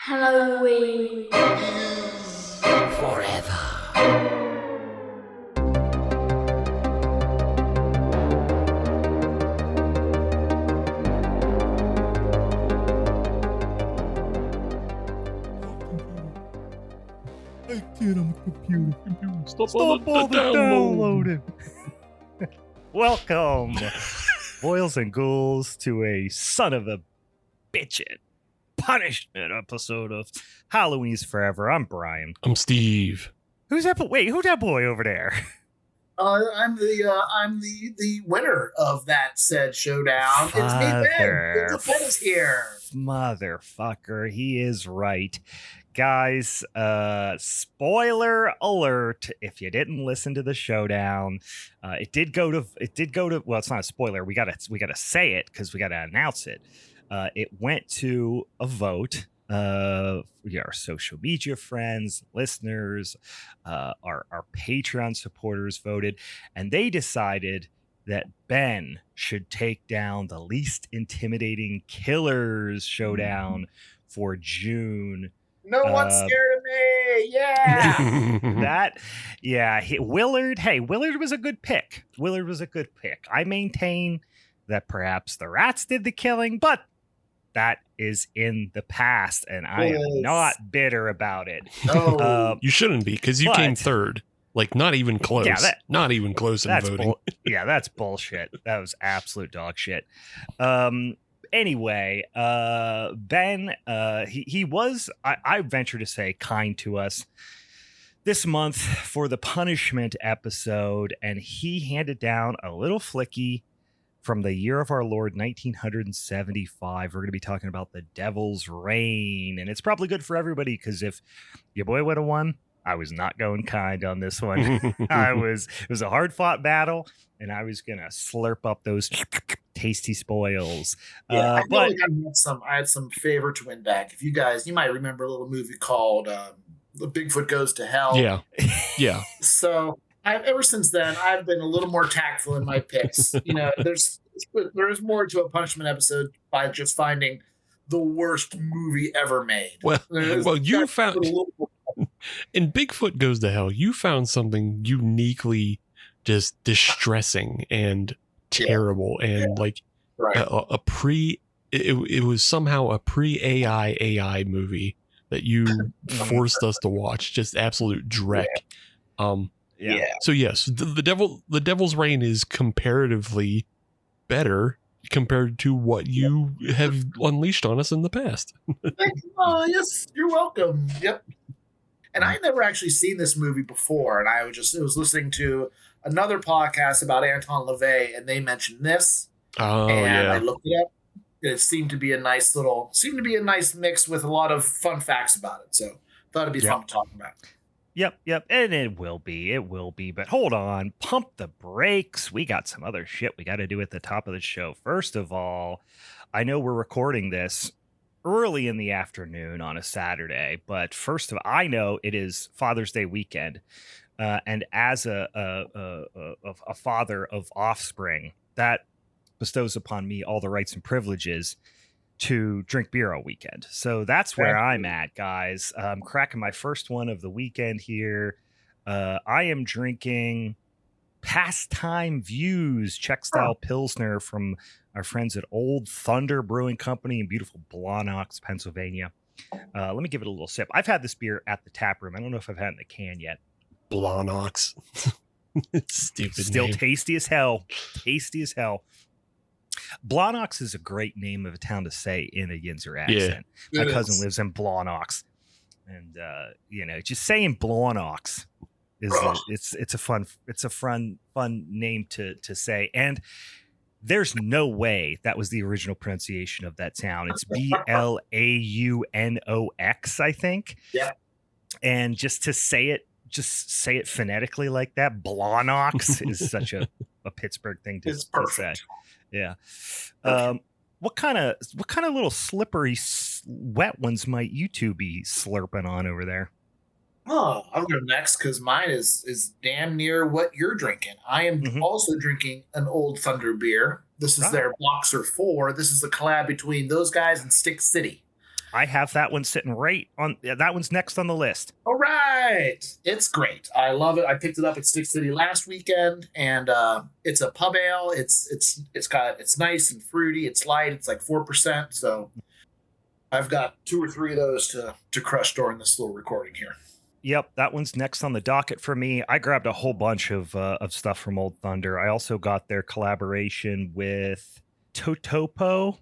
Halloween Forever. I can't on the computer. Stop all the downloading. Welcome, boils and ghouls, to a son of a bitchin' punishment episode of Halloween's Forever. I'm Brian. I'm Steve. Who's that? Wait, who's that boy over there? I'm the winner of that said showdown. It's me, Ben. Bigfoot Ben is here. Motherfucker, he is right. Guys, spoiler alert, if you didn't listen to the showdown, it did go to well, it's not a spoiler, we gotta say it because we gotta announce it. It went to a vote. Our social media friends, listeners, our Patreon supporters voted, and they decided that Ben should take down the least intimidating killers showdown for June. No one's scared of me. Yeah. Willard was a good pick. I maintain that perhaps the rats did the killing, but that is in the past, and I am not bitter about it. No. You shouldn't be, because you came third. Like, not even close. Yeah, not even close in voting. That's bullshit. That was absolute dog shit. Anyway, Ben, he was, I venture to say, kind to us this month for the punishment episode, and he handed down a little flicky from the year of our Lord, 1975. We're going to be talking about The Devil's Reign, and it's probably good for everybody, because if your boy would have won, I was not going kind on this one. It was a hard-fought battle, and I was going to slurp up those tasty spoils. Yeah, I feel like I had some favor to win back. If you guys, you might remember a little movie called The Bigfoot Goes to Hell. Yeah. So ever since then, I've been a little more tactful in my picks. There's more to a punishment episode by just finding the worst movie ever made. Well, you found in Bigfoot Goes to Hell, you found something uniquely just distressing and terrible, and it was somehow a pre-AI movie that you forced us to watch. Just absolute dreck. So yes, the Devil's Reign is comparatively better compared to what you have unleashed on us in the past. Yes, you're welcome. Yep. And I had never actually seen this movie before, and I was listening to another podcast about Anton LaVey, and they mentioned this. I looked it up. It seemed to be a nice mix with a lot of fun facts about it. So thought it'd be fun to talk about. Yep. And it will be. But hold on, pump the brakes. We got some other shit we got to do at the top of the show. First of all, I know we're recording this early in the afternoon on a Saturday, but first of all, I know it is Father's Day weekend. And as a father of offspring, that bestows upon me all the rights and privileges to drink beer all weekend. So that's where I'm at, guys. I'm cracking my first one of the weekend here. I am drinking Pastime Views Czech style Pilsner from our friends at Old Thunder Brewing Company in beautiful Blawnox, Pennsylvania. Let me give it a little sip. I've had this beer at the tap room. I don't know if I've had it in the can yet. Blawnox. Stupid Still name. tasty as hell. Blawnox is a great name of a town to say in a Yinzer accent. My cousin lives in Blawnox, and just saying Blawnox is it's a fun name to say. And there's no way that was the original pronunciation of that town. It's Blaunox, I think. Yeah. And just say it phonetically like that. Blawnox is such a Pittsburgh thing to say. Yeah. What kind of little slippery wet ones might you two be slurping on over there? Oh, I'll go next because mine is damn near what you're drinking. I am also drinking an Old Thunder beer. This is their Boxer 4. This is a collab between those guys and Stick City. I have that one sitting right on. That one's next on the list. All right. It's great. I love it. I picked it up at Stick City last weekend, and it's a pub ale. It's nice and fruity. It's light. It's like 4%. So I've got 2 or 3 of those to crush during this little recording here. Yep, that one's next on the docket for me. I grabbed a whole bunch of stuff from Old Thunder. I also got their collaboration with Totopo.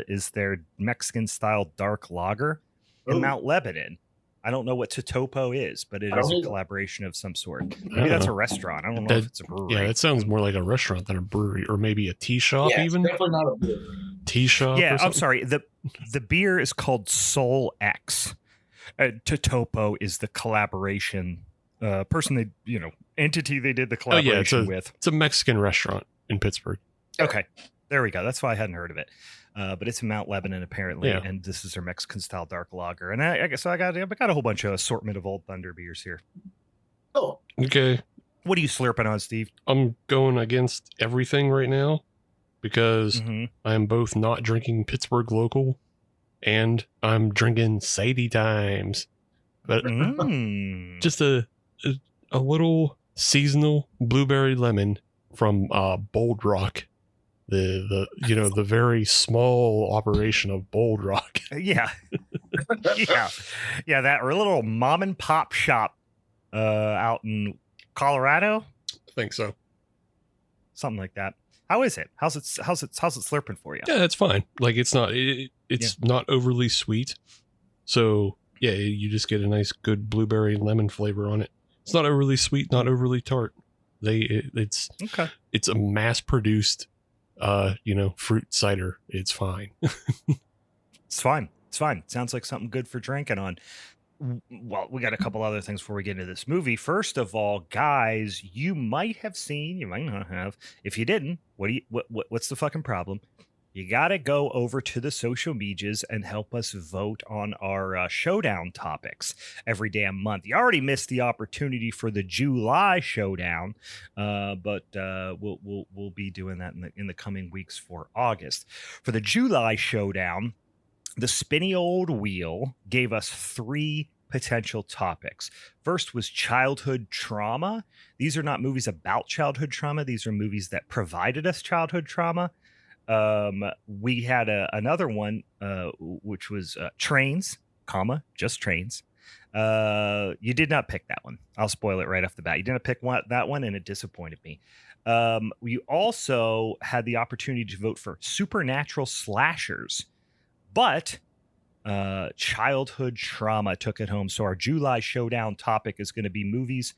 Is their Mexican style dark lager in Mount Lebanon. I don't know what Totopo is, but it is a collaboration of some sort. Maybe that's a restaurant. I don't know if it's a brewery. Yeah, it sounds more like a restaurant than a brewery, or maybe a tea shop. Yeah, even it's definitely not a brewery. Tea shop. Yeah, I'm sorry. The beer is called Soul X. Totopo is the collaboration entity they did the collaboration with. It's a Mexican restaurant in Pittsburgh. Okay. There we go. That's why I hadn't heard of it. But it's in Mount Lebanon, apparently, and this is their Mexican-style dark lager. And I guess I got a whole bunch of assortment of Old Thunder beers here. Oh, okay. What are you slurping on, Steve? I'm going against everything right now because I'm both not drinking Pittsburgh local and I'm drinking Sadie Times. But just a little seasonal blueberry lemon from Bold Rock. The very small operation of Bold Rock. Yeah. That little mom and pop shop out in Colorado. I think so. Something like that. How is it? How's it slurping for you? Yeah, it's fine. Like it's not not overly sweet. So yeah, you just get a nice good blueberry lemon flavor on it. It's not overly sweet, not overly tart. It's a mass produced fruit cider. It's fine. It's fine. Sounds like something good for drinking on. Well, we got a couple other things before we get into this movie. First of all, guys, you might have seen, you might not have. If you didn't, what's the fucking problem? You got to go over to the social medias and help us vote on our showdown topics every damn month. You already missed the opportunity for the July showdown, but we'll be doing that in the coming weeks for August. For the July showdown, the spinny old wheel gave us 3 potential topics. First was childhood trauma. These are not movies about childhood trauma. These are movies that provided us childhood trauma. We had another one, which was trains, just trains. You did not pick that one. I'll spoil it right off the bat. You didn't pick that one, and it disappointed me. We also had the opportunity to vote for supernatural slashers, but childhood trauma took it home. So our July showdown topic is going to be movies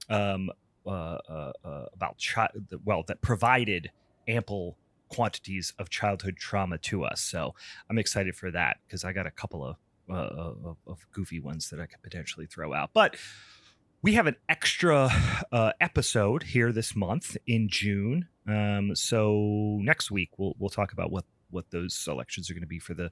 about that provided ample quantities of childhood trauma to us. So I'm excited for that because I got a couple of goofy ones that I could potentially throw out. But we have an extra episode here this month in June. So next week we'll talk about what those selections are going to be for the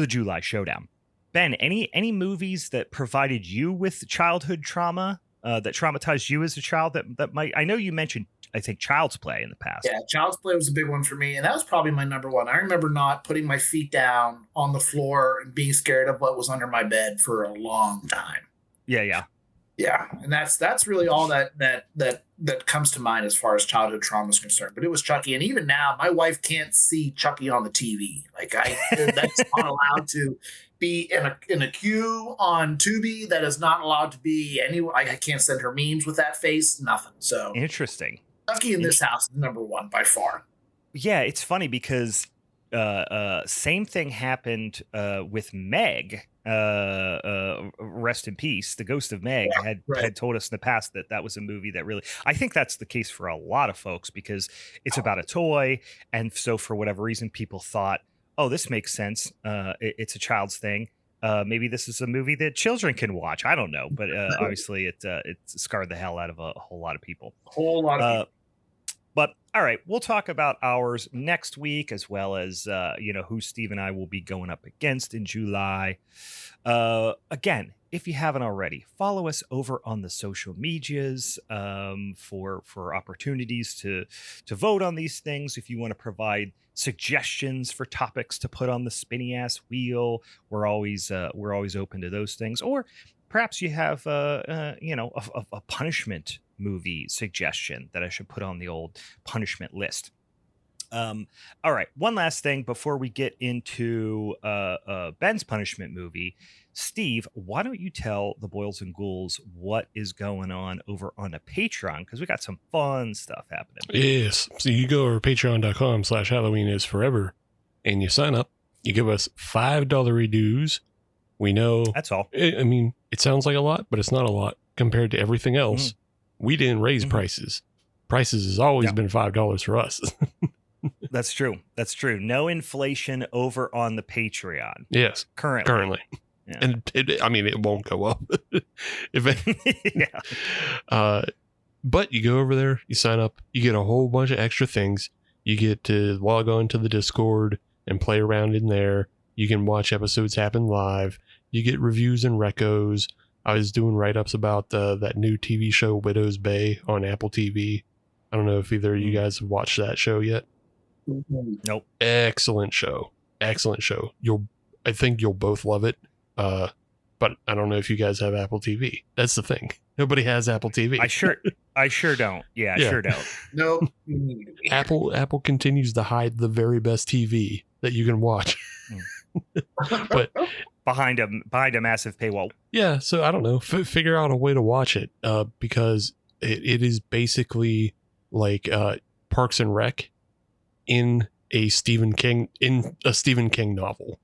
July showdown. Ben, any movies that provided you with childhood trauma that traumatized you as a child that might? I know you mentioned, I think, Child's Play in the past. Yeah, Child's Play was a big one for me, and that was probably my number one. I remember not putting my feet down on the floor and being scared of what was under my bed for a long time. Yeah. And that's really all that comes to mind as far as childhood trauma is concerned. But it was Chucky, and even now, my wife can't see Chucky on the TV. Like that's not allowed to be in a queue on Tubi. That is not allowed to be anywhere. I can't send her memes with that face. Nothing. So interesting. Chucky in this house is number one by far. Yeah, it's funny because same thing happened with Meg. Rest in peace. The ghost of Meg had told us in the past that was a movie that really, I think that's the case for a lot of folks because it's about a toy. And so for whatever reason, people thought, oh, this makes sense. It's a child's thing. Maybe this is a movie that children can watch. I don't know. But obviously it scarred the hell out of a whole lot of people. But all right, we'll talk about ours next week, as well as who Steve and I will be going up against in July. Again, if you haven't already, follow us over on the social medias for opportunities to vote on these things. If you want to provide suggestions for topics to put on the spinny ass wheel, we're always open to those things. Or perhaps you have a punishment movie suggestion that I should put on the old punishment list. All right, one last thing before we get into Ben's punishment movie. Steve, why don't you tell the Boils and Ghouls what is going on over on the Patreon? Because we got some fun stuff happening. Yes. So you go over to patreon.com/HalloweenIsForever and you sign up. You give us $5 dues. We know. That's all. I mean, it sounds like a lot, but it's not a lot compared to everything else. We didn't raise prices. Prices has always been $5 for us. That's true. That's true. No inflation over on the Patreon. Yes. Currently. Yeah. And it won't go up. But you go over there, you sign up, you get a whole bunch of extra things. You get to log on to the Discord and play around in there. You can watch episodes happen live. You get reviews and recos. I was doing write-ups about that new TV show, Widow's Bay, on Apple TV. I don't know if either of you guys have watched that show yet. Nope. Excellent show. I think you'll both love it. But I don't know if you guys have Apple TV. That's the thing. Nobody has Apple TV. I sure don't. Yeah, I sure don't. Nope. Apple continues to hide the very best TV that you can watch. But behind a massive paywall. Yeah, so I don't know. Figure out a way to watch it because it is basically like Parks and Rec in a Stephen King novel.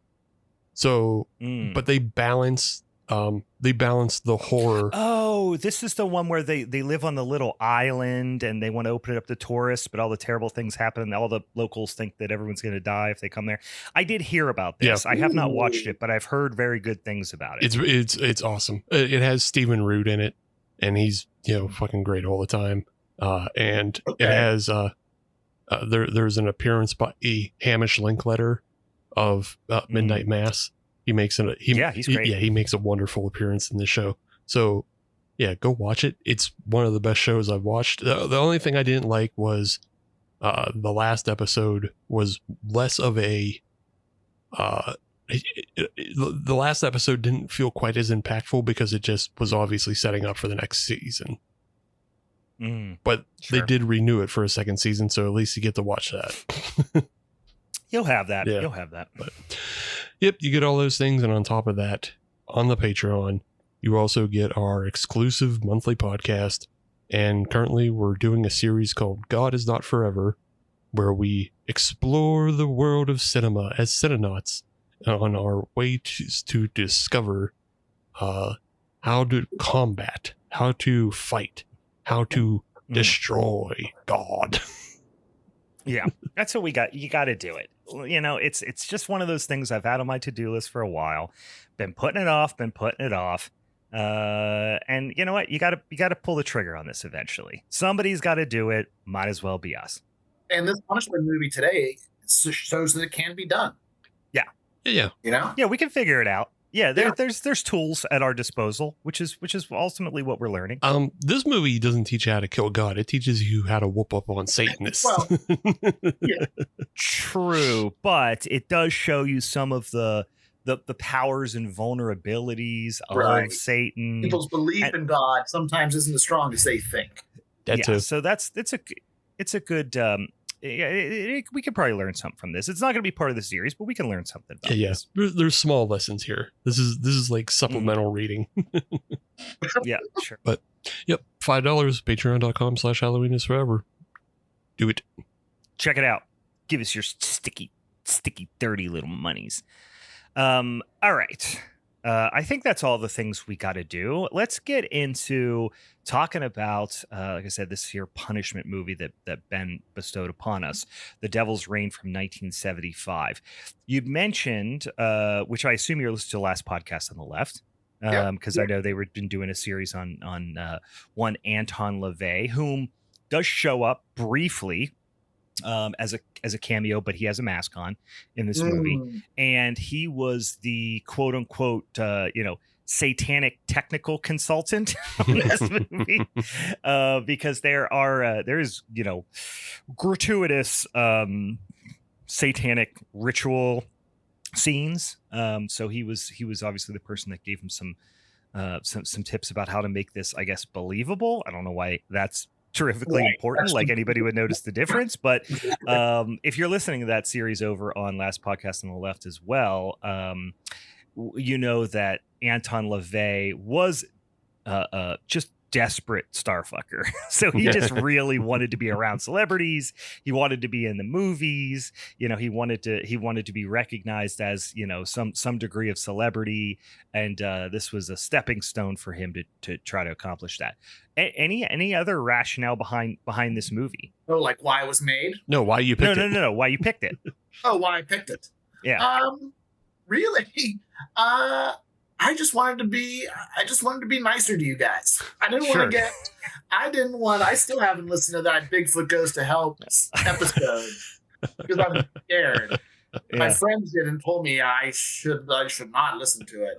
So, but they balance the horror. Oh, this is the one where they live on the little island and they want to open it up to tourists, but all the terrible things happen and all the locals think that everyone's going to die if they come there. I did hear about this. Yeah. I have not watched it, but I've heard very good things about it. It's awesome. It has Stephen Root in it, and he's fucking great all the time. And it has there's an appearance by Hamish Linkletter of Midnight Mass. He makes he's great. He makes a wonderful appearance in the show. So yeah, go watch it. It's one of the best shows I've watched. The only thing I didn't like was the last episode was less of a the last episode didn't feel quite as impactful because it just was obviously setting up for the next season. But they did renew it for a second season, so at least you get to watch that. You'll have that. Yeah. You'll have that. But, yep, you get all those things. And on top of that, on the Patreon, you also get our exclusive monthly podcast. And currently we're doing a series called God Is Not Forever, where we explore the world of cinema as cinenauts on our way to discover how to combat, how to fight, how to destroy God. Yeah, that's what we got. You got to do it. It's just one of those things I've had on my to-do list for a while. Been putting it off. And you know what? You got to pull the trigger on this eventually. Somebody's got to do it. Might as well be us. And this punishment movie today shows that it can be done. Yeah. Yeah. Yeah, we can figure it out. Yeah, there's tools at our disposal, which is ultimately what we're learning. This movie doesn't teach you how to kill God. It teaches you how to whoop up on Satanists. Well, yeah. True, but it does show you some of the powers and vulnerabilities of Satan. People's belief in God sometimes isn't as strong as they think. So it's a good. We could probably learn something from this. It's not going to be part of the series, but we can learn something about this. There's small lessons here. This is like supplemental reading. Yeah, sure. But yep, $5, patreon.com/HalloweenIsForever. Do it. Check it out. Give us your sticky, dirty little monies. All right. I think that's all the things we got to do. Let's get into talking about, like I said, this here punishment movie that Ben bestowed upon us, The Devil's Reign from 1975. You mentioned, which I assume you're listening to the last podcast on the left, because I know they were been doing a series on one Anton LaVey, whom does show up briefly as a cameo, but he has a mask on in this movie, and he was the quote unquote satanic technical consultant on this movie, because there is gratuitous satanic ritual scenes. So he was obviously the person that gave him some tips about how to make this, I guess, believable. I don't know why that's terrifically important, like anybody would notice the difference, but if you're listening to that series over on Last Podcast on the Left as well, you know that Anton LaVey was just desperate starfucker. So he just really wanted to be around celebrities. He wanted to be in the movies. He wanted to be recognized as some degree of celebrity, and this was a stepping stone for him to try to accomplish that. Any other rationale behind this movie? Oh, like why it was made? No, why you picked it? No. Why you picked it? Oh, why I picked it? Yeah. Really? I just wanted to be nicer to you guys. I still haven't listened to that Bigfoot Goes to Hell episode because I'm scared. Yeah. My friends did and told me I should not listen to it.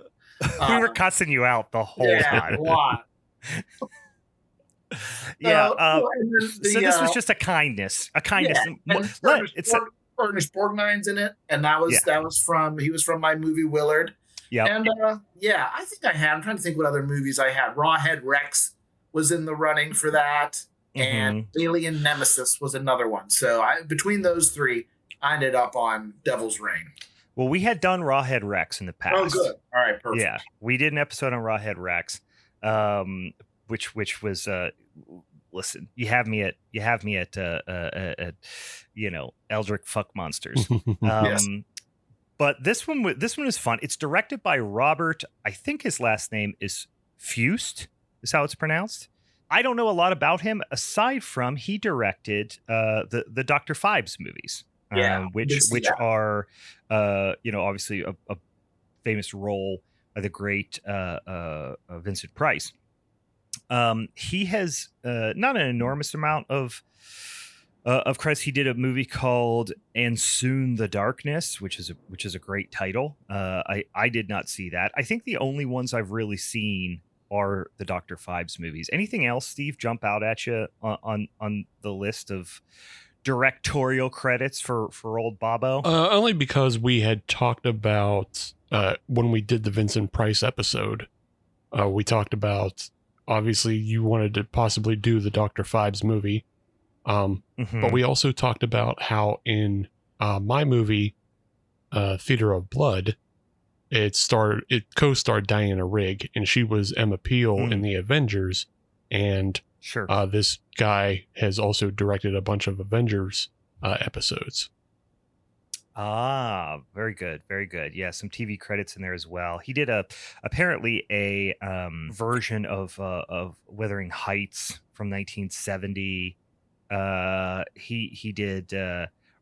We were cussing you out the whole time. A lot. Yeah. So this was just a kindness. Yeah. Ernest Borgnine's in it, and he was from my movie Willard. Yeah. And I think I'm trying to think what other movies I had. Rawhead Rex was in the running for that, and Alien Nemesis was another one. So between those three, I ended up on Devil's Reign. Well, we had done Rawhead Rex in the past. Oh, good. All right, perfect. Yeah, we did an episode on Rawhead Rex, which was listen, you have me at Eldritch fuck monsters. Yes. But this one is fun. It's directed by Robert. I think his last name is Fust. Is how it's pronounced. I don't know a lot about him aside from he directed the Dr. Phibes movies, which are obviously a famous role by the great Vincent Price. He has not an enormous amount of credits. He did a movie called "And Soon the Darkness," which is a great title. I did not see that. I think the only ones I've really seen are the Dr. Phibes movies. Anything else, Steve, jump out at you on the list of directorial credits for old Bobo? Only because we had talked about when we did the Vincent Price episode, we talked about obviously you wanted to possibly do the Dr. Phibes movie. But we also talked about how in my movie, Theater of Blood, it co-starred Diana Rigg, and she was Emma Peel in the Avengers. And this guy has also directed a bunch of Avengers episodes. Ah, very good. Very good. Yeah, some TV credits in there as well. He did apparently a version of Wuthering Heights from 1970. He did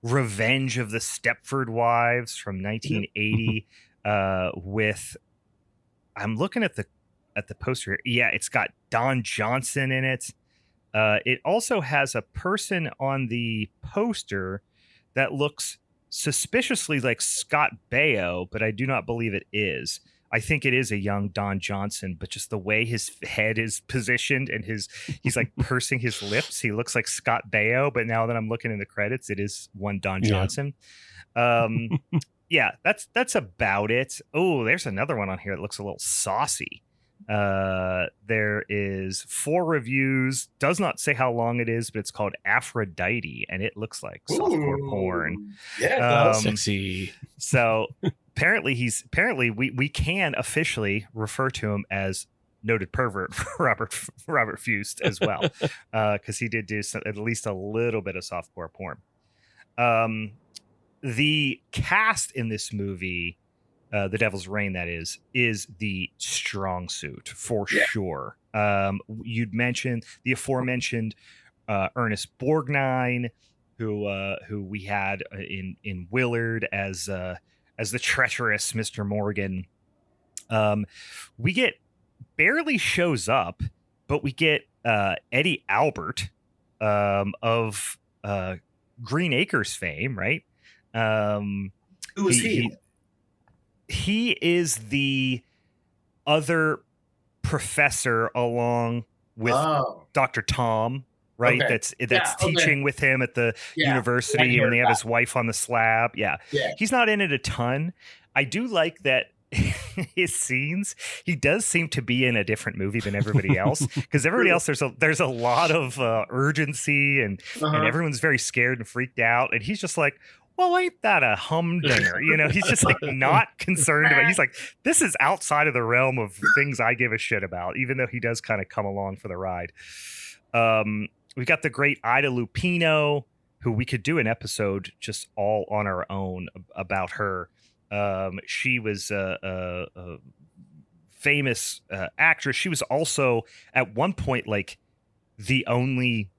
Revenge of the Stepford Wives from 1980 with, I'm looking at the poster here. Yeah, it's got Don Johnson in it. It also has a person on the poster that looks suspiciously like Scott Baio, but I do not believe it is. I think it is a young Don Johnson, but just the way his head is positioned and he's like pursing his lips, he looks like Scott Baio. But now that I'm looking in the credits, it is one Don Johnson. Yeah, that's about it. Oh, there's another one on here that looks a little saucy. There is 4 reviews, does not say how long it is, but it's called Aphrodite, and it looks like softcore porn. Yeah, sexy. So apparently we can officially refer to him as noted pervert Robert Fust as well, because he did do at least a little bit of softcore porn. The cast in this movie, The Devil's Reign, that is the strong suit for sure. You'd mentioned the aforementioned Ernest Borgnine, who we had in Willard as the treacherous Mr. Morgan. We get barely shows up, but we get Eddie Albert of Green Acres fame, right? Who is he? He is the other professor along with Dr. Tom, right? Okay. That's teaching with him at the university when they have his wife on the slab. Yeah. He's not in it a ton. I do like that his scenes, he does seem to be in a different movie than everybody else, because everybody else there's a lot of urgency and everyone's very scared and freaked out, and he's just like, well, ain't that a humdinger? You know, he's just like not concerned about. He's like, this is outside of the realm of things I give a shit about, even though he does kind of come along for the ride. We got the great Ida Lupino, who we could do an episode just all on our own about her. She was a famous actress. She was also at one point like the only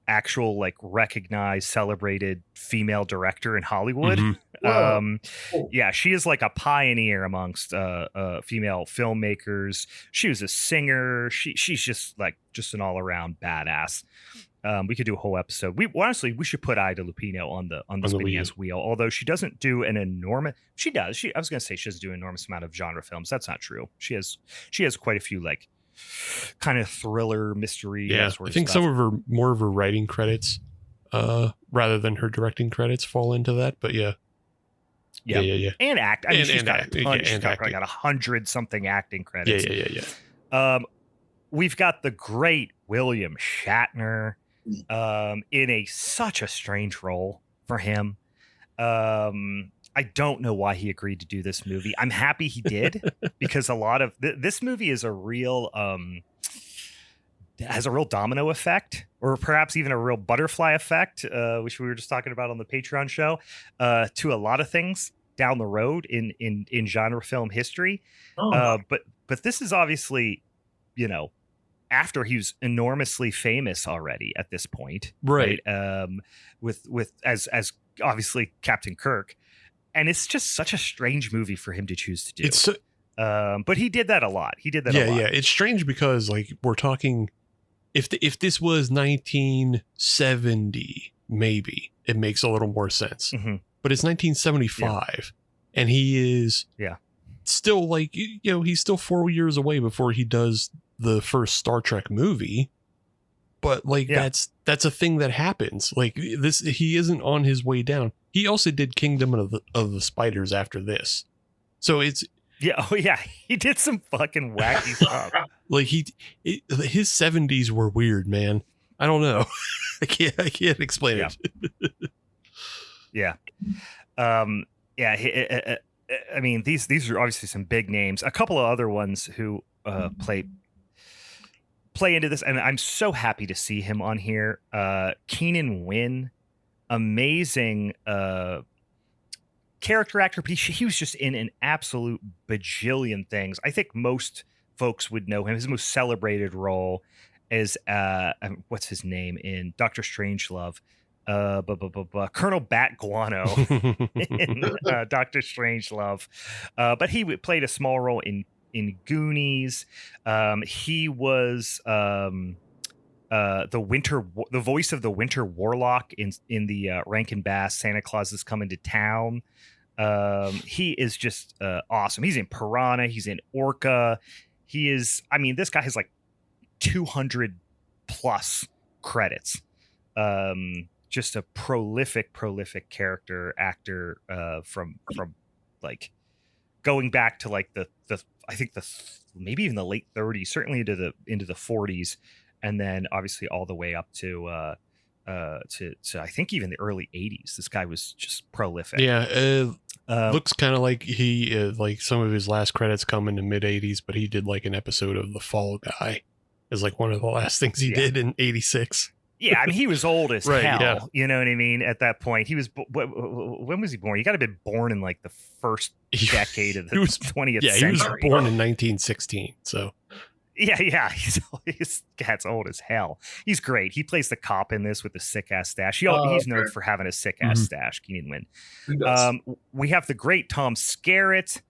actual like recognized celebrated female director in Hollywood. Yeah, she is like a pioneer amongst female filmmakers. She was a singer. She's just an all-around badass. We could do a whole episode. We should put Ida Lupino on the spinning as wheel, although she doesn't do an enormous. She does. I was going to say she doesn't do an enormous amount of genre films. That's not true. She has quite a few like kind of thriller mystery. Yeah, I think some of more of her writing credits, rather than her directing credits, fall into that. But yeah. And act. I mean, she's got probably got 100-something acting credits. Yeah. We've got the great William Shatner, in such a strange role for him. I don't know why he agreed to do this movie. I'm happy he did, because a lot of this movie is a real has a real domino effect, or perhaps even a real butterfly effect, which we were just talking about on the Patreon show, to a lot of things down the road in genre film history. But this is obviously, you know, after he was enormously famous already at this point, right? With as obviously Captain Kirk. And it's just such a strange movie for him to choose to do. But he did that a lot. A lot. Yeah. It's strange because like we're talking, if this was 1970, maybe it makes a little more sense. But it's 1975, and he is still like, you know, he's still 4 years away before he does the first Star Trek movie. But like that's a thing that happens. Like this, he isn't on his way down. He also did Kingdom of the Spiders after this, so it's he did some fucking wacky stuff. Like his 70s were weird, man. I don't know. I can't explain it. I mean, these are obviously some big names. A couple of other ones who play into this, and I'm so happy to see him on here. Keenan Wynn, amazing character actor, but he was just in an absolute bajillion things. I think most folks would know him. His most celebrated role is what's his name in Doctor Strangelove? Colonel Bat Guano in Doctor Strangelove. But he played a small role in Goonies. He was the voice of the Winter Warlock in the Rankin Bass Santa Claus Is Coming to Town. He is just awesome. He's in Piranha. He's in Orca. He is. I mean, this guy has like 200 plus credits. Just a prolific character actor from like going back to like the I think maybe even the late 30s, certainly into the 40s, and then obviously all the way up to I think even the early 80s. This guy was just prolific. Yeah, looks kind of like he like some of his last credits come in the mid 80s, but he did like an episode of The Fall Guy as like one of the last things he did in 86. Yeah, I mean, he was old as hell. Yeah. You know what I mean? At that point, he was. When was he born? He got to be born in like the first decade of the 20th century. He was born in 1916. So. Yeah. He's old as hell. He's great. He plays the cop in this with the sick ass stash. He's known for having a sick ass stash. Keenan Wynn. We have the great Tom Skerritt,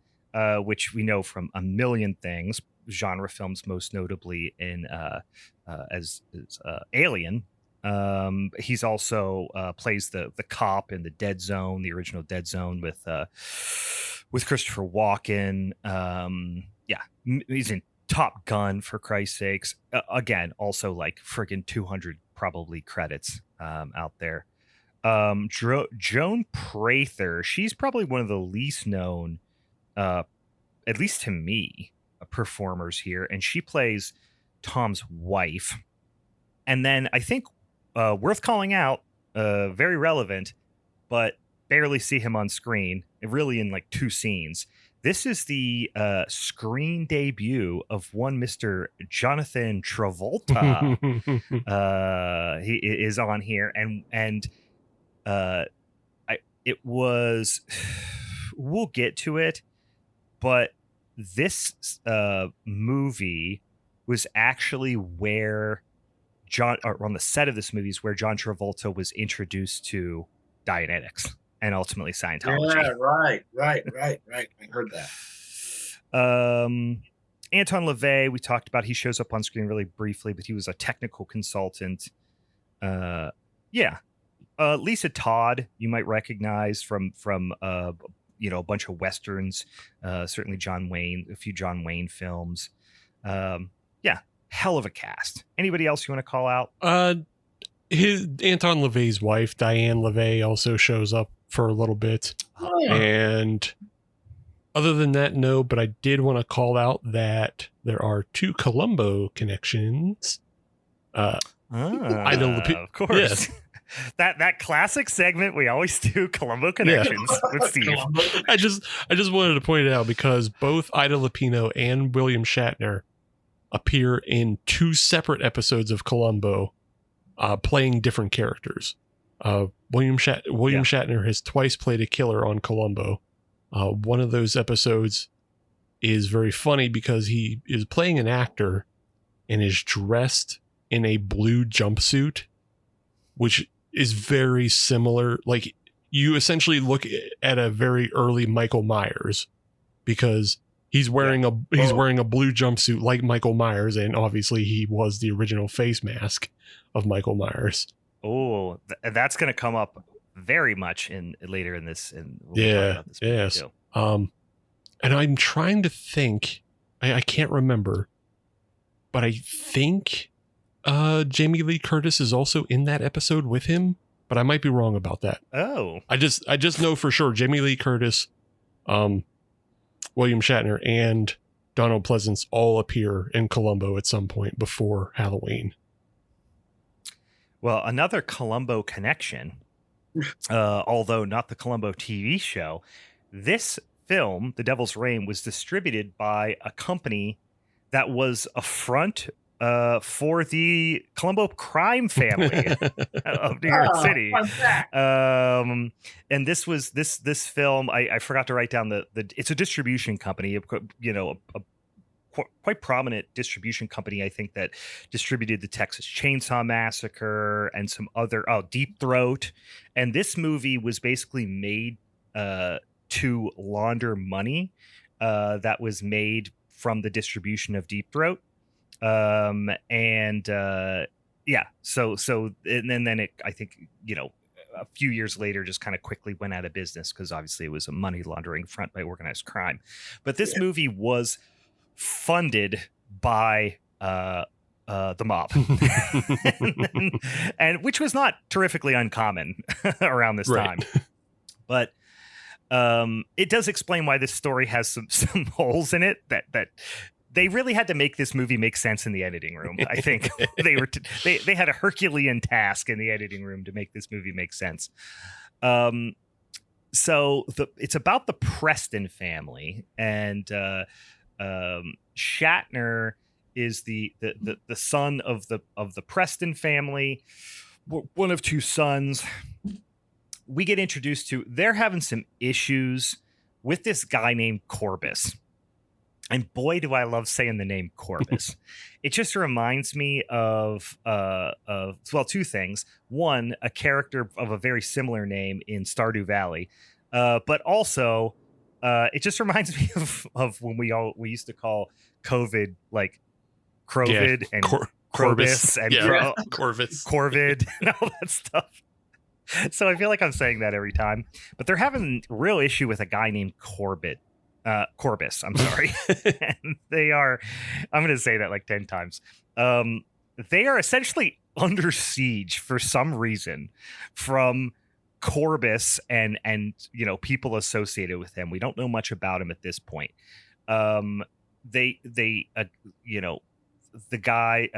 which we know from a million things, genre films, most notably in as Alien. He's also plays the cop in the Dead Zone, the original Dead Zone with Christopher Walken. He's in Top Gun, for Christ's sakes. Again, also like friggin' 200 probably credits out there. Joan Prather, she's probably one of the least known, at least to me, performers here, and she plays Tom's wife. And then I think worth calling out, very relevant, but barely see him on screen, really in like 2 scenes. This is the screen debut of one Mr. Jonathan Travolta. He is on here, and it was. We'll get to it, but this movie was actually where on the set of this movie is where John Travolta was introduced to Dianetics and ultimately Scientology. Yeah, right. I heard that. Anton LaVey, we talked about. He shows up on screen really briefly, but he was a technical consultant. Lisa Todd, you might recognize from a bunch of westerns. Certainly John Wayne, a few John Wayne films. Hell of a cast. Anybody else you want to call out? Anton LaVey's wife, Diane LaVey, also shows up for a little bit. And other than that, no, but I did want to call out that there are 2 Columbo connections. Ida Lupino, of course. Yes. That classic segment we always do, Columbo connections with Steve. I just wanted to point it out because both Ida Lupino and William Shatner appear in 2 separate episodes of Columbo, playing different characters. William Shatner has twice played a killer on Columbo. One of those episodes is very funny because he is playing an actor and is dressed in a blue jumpsuit, which is very similar. Like, you essentially look at a very early Michael Myers because he's wearing a blue jumpsuit like Michael Myers, and obviously he was the original face mask of Michael Myers. Oh, that's going to come up very much later in this. Yes. And I'm trying to think. I can't remember, but I think Jamie Lee Curtis is also in that episode with him, but I might be wrong about that. Oh, I just know for sure Jamie Lee Curtis, William Shatner, and Donald Pleasance all appear in Columbo at some point before Halloween. Well, another Columbo connection, although not the Columbo TV show, this film, The Devil's Reign, was distributed by a company that was a front for the Columbo crime family of New York City. And this was this film. I forgot to write down the it's a distribution company, a quite prominent distribution company, I think, that distributed the Texas Chainsaw Massacre and some other Deep Throat. And this movie was basically made to launder money that was made from the distribution of Deep Throat. So and then it, I think, a few years later just kind of quickly went out of business because obviously it was a money laundering front by organized crime. But this movie was funded by the mob, and which was not terrifically uncommon around this time. But it does explain why this story has some holes in it that they really had to make this movie make sense in the editing room. I think they had a Herculean task in the editing room to make this movie make sense. So it's about the Preston family, and Shatner is the son of the Preston family, one of 2 sons. We get introduced to, they're having some issues with this guy named Corbus. And boy, do I love saying the name Corbus. It just reminds me of 2 things. One, a character of a very similar name in Stardew Valley. But also, it just reminds me of when we used to call COVID like Crovid and Krobus and Corvid and all that stuff. So I feel like I'm saying that every time, but they're having a real issue with a guy named Corbus. I'm sorry. And I'm going to say that like 10 times. They are essentially under siege for some reason from Corbus and people associated with him. We don't know much about him at this point. The guy,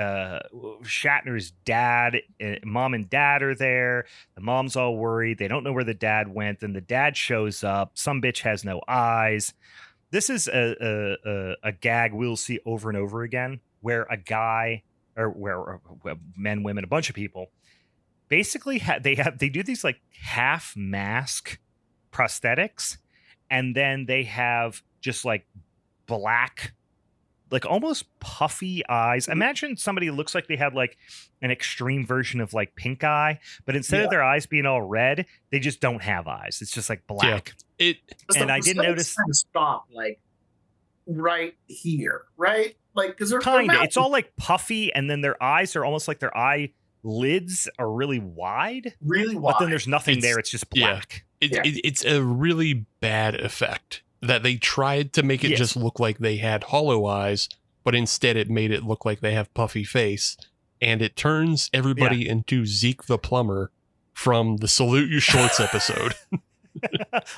Shatner's dad, mom and dad are there. The mom's all worried. They don't know where the dad went. Then the dad shows up. Some bitch has no eyes. This is a gag we'll see over and over again, where a guy or where men, women, a bunch of people basically they do these like half mask prosthetics, and then they have just like black, like almost puffy eyes. Imagine somebody looks like they had like an extreme version of like pink eye, but instead of their eyes being all red, they just don't have eyes. It's just like black. Yeah. And I did notice kind of stop like right here, right? Like because they're kind of. It's all like puffy, and then their eyes are almost like their eye lids are really wide. But then there's nothing there. It's just black. It's a really bad effect. That they tried to make it just look like they had hollow eyes, but instead it made it look like they have puffy face. And it turns everybody into Zeke the plumber from the Salute You Shorts episode.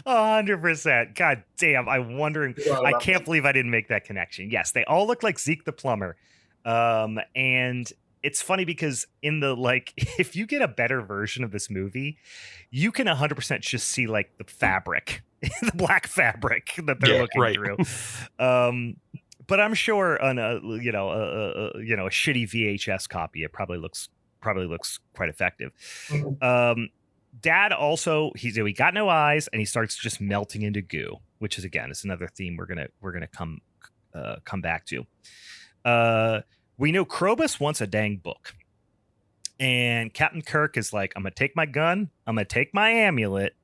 100%. God damn. I'm wondering. I can't believe I didn't make that connection. Yes, they all look like Zeke the plumber. And it's funny because in the like, if you get a better version of this movie, you can 100% just see like the fabric. The black fabric that they're looking through. But I'm we on a shitty VHS copy, it probably looks quite effective. Dad also he got no eyes, and he starts just melting into goo, which is again it's another theme we're gonna come back to. We know Krobus wants a dang book, and Captain Kirk is like, I'm gonna take my gun, I'm gonna take my amulet,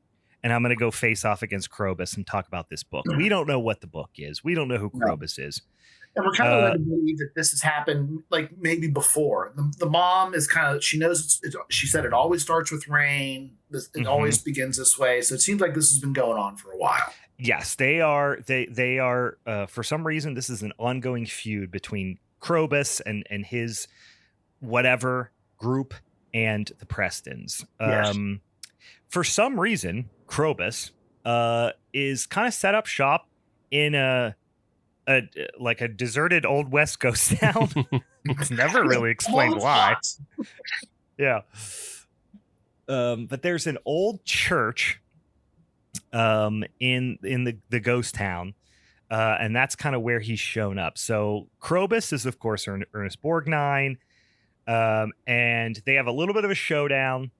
and I'm going to go face off against Krobus and talk about this book. We don't know what the book is. We don't know who Krobus is. And we're kind of led to believe that this has happened like maybe before. The mom is kind of, she knows, she said it always starts with rain. It always begins this way. So it seems like this has been going on for a while. Yes, they are. They are, for some reason, this is an ongoing feud between Krobus and his whatever group and the Prestons. Yes. For some reason, Krobus is kind of set up shop in a deserted old West Coast town. It's never really explained why. Yeah. But there's an old church in the ghost town, and that's kind of where he's shown up. So Krobus is, of course, Ernest Borgnine, and they have a little bit of a showdown.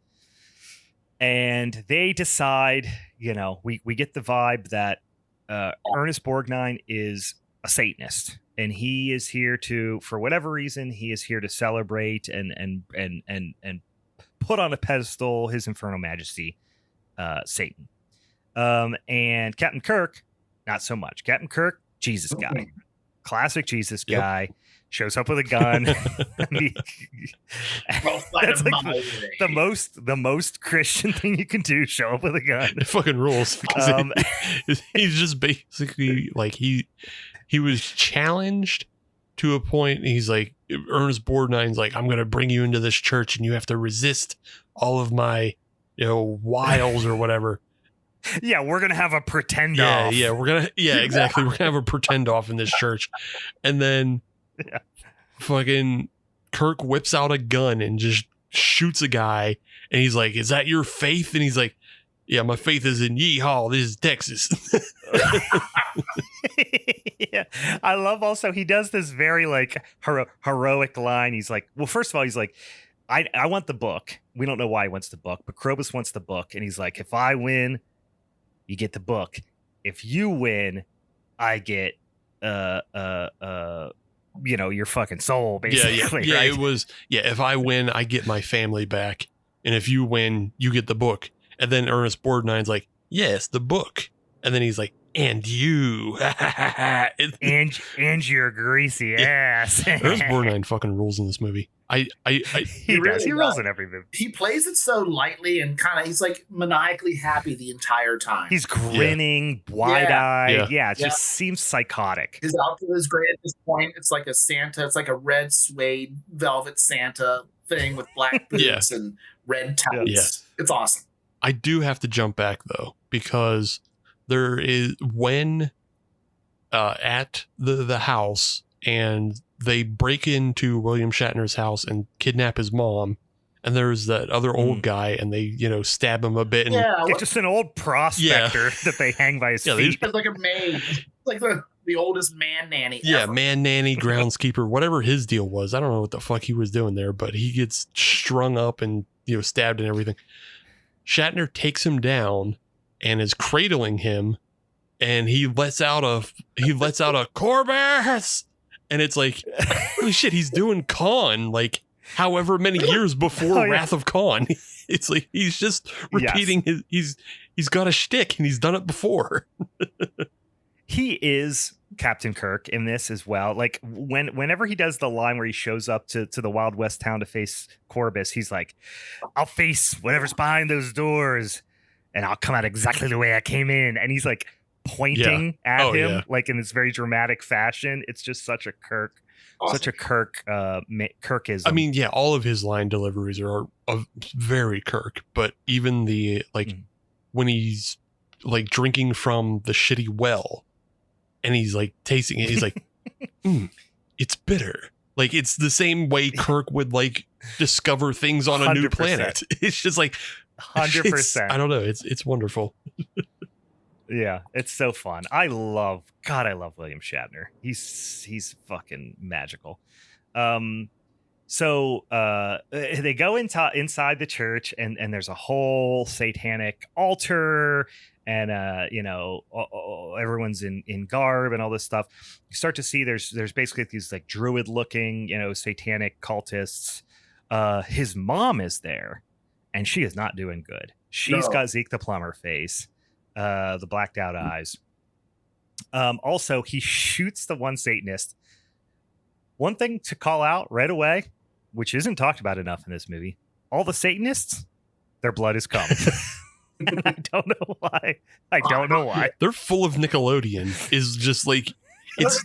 And they decide, we get the vibe that Ernest Borgnine is a Satanist, and he is here for whatever reason, he is here to celebrate and put on a pedestal His Infernal Majesty, Satan. And Captain Kirk, not so much. Captain Kirk, Jesus guy, classic Jesus guy. Shows up with a gun. That's like the most Christian thing you can do. Show up with a gun. It fucking rules. Because he's just basically like he was challenged to a point. He's like, Ernest Borgnine's like, I'm going to bring you into this church and you have to resist all of my wiles or whatever. Yeah, we're gonna have a pretend off. Exactly. We're gonna have a pretend off in this church, and then. Yeah. Fucking Kirk whips out a gun and just shoots a guy, and he's like, "Is that your faith?" And he's like, "Yeah, my faith is in yeehaw. This is Texas." Yeah, I love also he does this very like heroic line. He's like, well, first of all, he's like, I want the book. We don't know why he wants the book, but Krobus wants the book, and he's like, if I win, you get the book. If you win, I get your fucking soul, basically. Yeah, right? It was, if I win, I get my family back. And if you win, you get the book. And then Ernest Borgnine's like, yes, the book. And then he's like, and you. and your greasy ass. Ernest Borgnine fucking rules in this movie. He does. He rolls in every movie. He plays it so lightly and kind of, he's like maniacally happy the entire time. He's grinning, wide-eyed. Yeah, it just seems psychotic. His outfit is great at this point. It's like a Santa. It's like a red suede velvet Santa thing with black boots and red tights. Yeah. It's awesome. I do have to jump back though, because there is when at the house and they break into William Shatner's house and kidnap his mom, and there's that other old guy and they stab him a bit. And it's just an old prospector that they hang by his feet. It's like a maid. It's like the oldest man nanny ever. Man nanny, groundskeeper, whatever his deal was. I don't know what the fuck he was doing there, but he gets strung up and stabbed and everything. Shatner takes him down and is cradling him, and he lets out a Corbus, and it's like, holy shit, he's doing Khan like however many years before Wrath of Khan. It's like he's just repeating he's got a shtick and he's done it before. He is Captain Kirk in this as well. Like whenever he does the line where he shows up to the Wild West town to face Corbus, he's like, I'll face whatever's behind those doors and I'll come out exactly the way I came in. And he's like pointing at him like in this very dramatic fashion. It's just such a Kirk, such a Kirkism. I mean, all of his line deliveries are very Kirk, but even the when he's like drinking from the shitty well and he's like tasting it, he's like, it's bitter. Like it's the same way Kirk would like discover things on a new planet. It's just like 100%. I don't know. It's wonderful. Yeah, it's so fun. I love William Shatner. He's fucking magical. So they go inside the church and there's a whole satanic altar and everyone's in garb and all this stuff. You start to see there's basically these like druid looking, satanic cultists. His mom is there and she is not doing good. She's got Zeke the plumber face, the blacked out eyes. Also, he shoots the one Satanist. One thing to call out right away, which isn't talked about enough in this movie, all the Satanists, their blood is cum. I don't know why. They're full of Nickelodeon. Is just like it's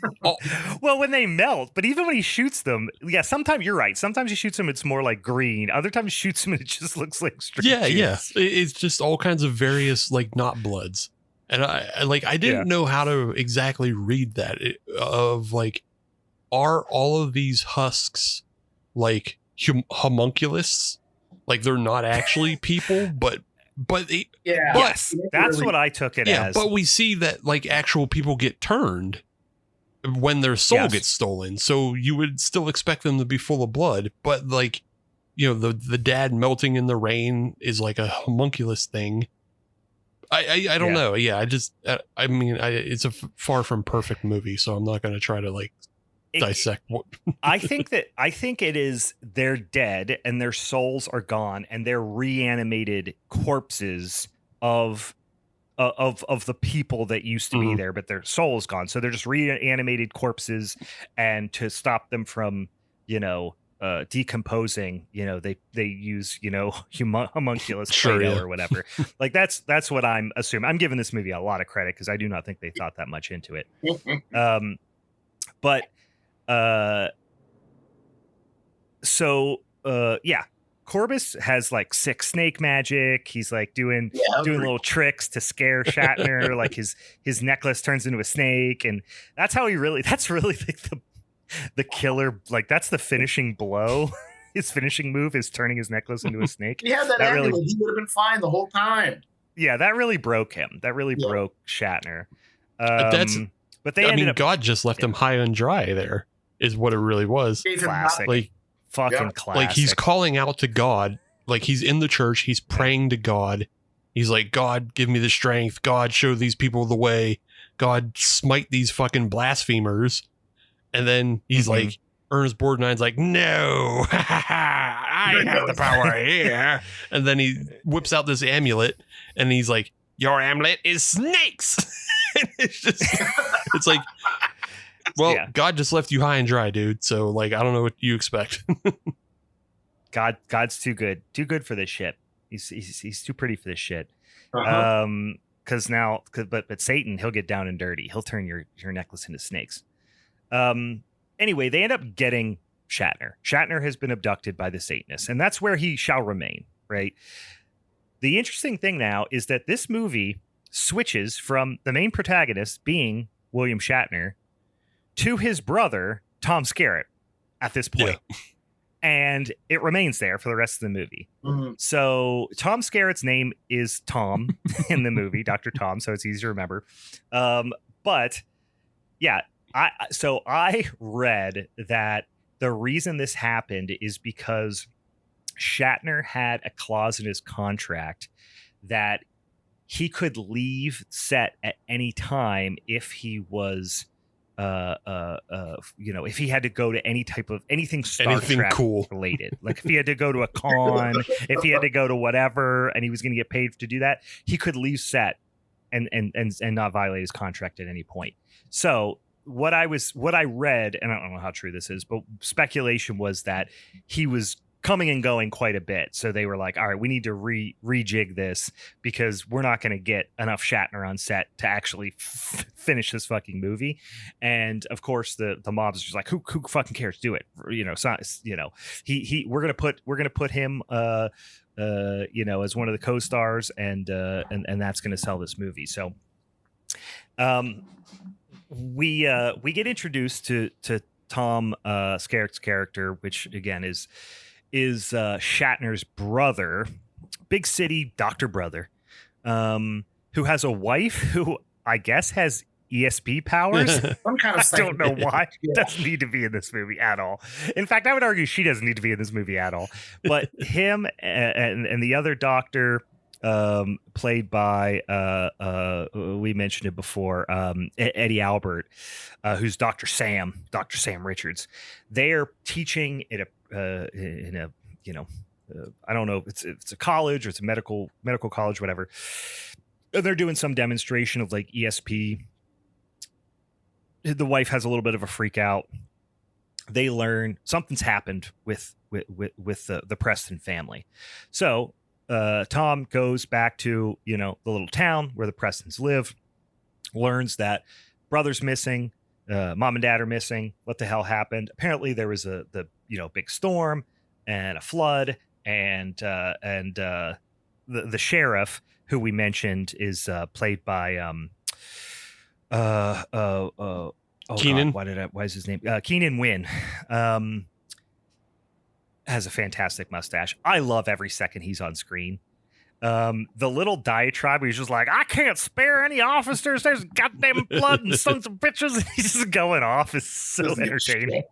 well when they melt, but even when he shoots them, sometimes you're right. Sometimes he shoots them, it's more like green. Other times he shoots them and it just looks like straight juice. It's just all kinds of various like not bloods, and I didn't know how to exactly read that. Are all of these husks like homunculus? Like they're not actually people, but yes, that's what I took it as. But we see that like actual people get turned when their soul gets stolen, so you would still expect them to be full of blood. But like, the dad melting in the rain is like a homunculus thing. I don't know. Yeah, it's a far from perfect movie, so I'm not going to try to like dissect what I think it is they're dead and their souls are gone and they're reanimated corpses of the people that used to be there, but their soul is gone, so they're just reanimated corpses, and to stop them from decomposing, they use homunculus Play-Doh or whatever. Like that's what I'm assuming. I'm giving this movie a lot of credit because I do not think they thought that much into it. But Corbus has like sick snake magic. He's like doing little tricks to scare Shatner. Like his necklace turns into a snake, and that's really like the killer. Like that's the finishing blow. His finishing move is turning his necklace into a snake. Yeah, that amulet, he would have been fine the whole time. Yeah, that really broke him. That really broke Shatner. But God just left him high and dry. There is what it really was. Classic. Like fucking classic. Like he's calling out to God. Like he's in the church. He's praying to God. He's like, God, give me the strength. God, show these people the way. God, smite these fucking blasphemers. And then he's like, Ernest Borgnine's like, no, I have the power here. And then he whips out this amulet and he's like, your amulet is snakes. It's like, well, God just left you high and dry, dude. So like, I don't know what you expect. God's too good for this shit. He's too pretty for this shit. Uh-huh. But Satan, he'll get down and dirty. He'll turn your necklace into snakes. Anyway, they end up getting Shatner. Shatner has been abducted by the Satanists, and that's where he shall remain, right? The interesting thing now is that this movie switches from the main protagonist being William Shatner to his brother, Tom Skerritt, at this point. Yeah. And it remains there for the rest of the movie. Mm-hmm. So Tom Skerritt's name is Tom in the movie, Dr. Tom, so it's easy to remember. But yeah, I read that the reason this happened is because Shatner had a clause in his contract that he could leave set at any time if he was if he had to go to anything Star Trek cool related, like if he had to go to a con, if he had to go to whatever, and he was going to get paid to do that, he could leave set and not violate his contract at any point. So what I read, and I don't know how true this is, but speculation was that he was coming and going quite a bit. So they were like, all right, we need to rejig this because we're not going to get enough Shatner on set to actually finish this fucking movie. And of course the mob's just like, who fucking cares? Do it. We're going to put him, as one of the co-stars and that's going to sell this movie. So, we get introduced to Tom Skerritt's character, which again is Shatner's brother, big city doctor brother, who has a wife who I guess has ESP powers. Some kind of I don't know why. Yeah. Doesn't need to be in this movie at all. In fact, I would argue she doesn't need to be in this movie at all. But him and the other doctor, played by we mentioned it before, Eddie Albert, who's Dr. Sam Richards. They are teaching in a I don't know, it's a college or it's a medical college, whatever. And they're doing some demonstration of like ESP. The wife has a little bit of a freak out. They learn something's happened with the Preston family. So Tom goes back to, the little town where the Prestons live, learns that brother's missing, mom and dad are missing. What the hell happened? Apparently there was the big storm and a flood, and the sheriff, who we mentioned, is played by Keenan. God, why is his name? Keenan Wynn. Has a fantastic mustache. I love every second he's on screen. The little diatribe where he's just like, I can't spare any officers. There's goddamn blood and sons of bitches. And he's just going off. Is so entertaining.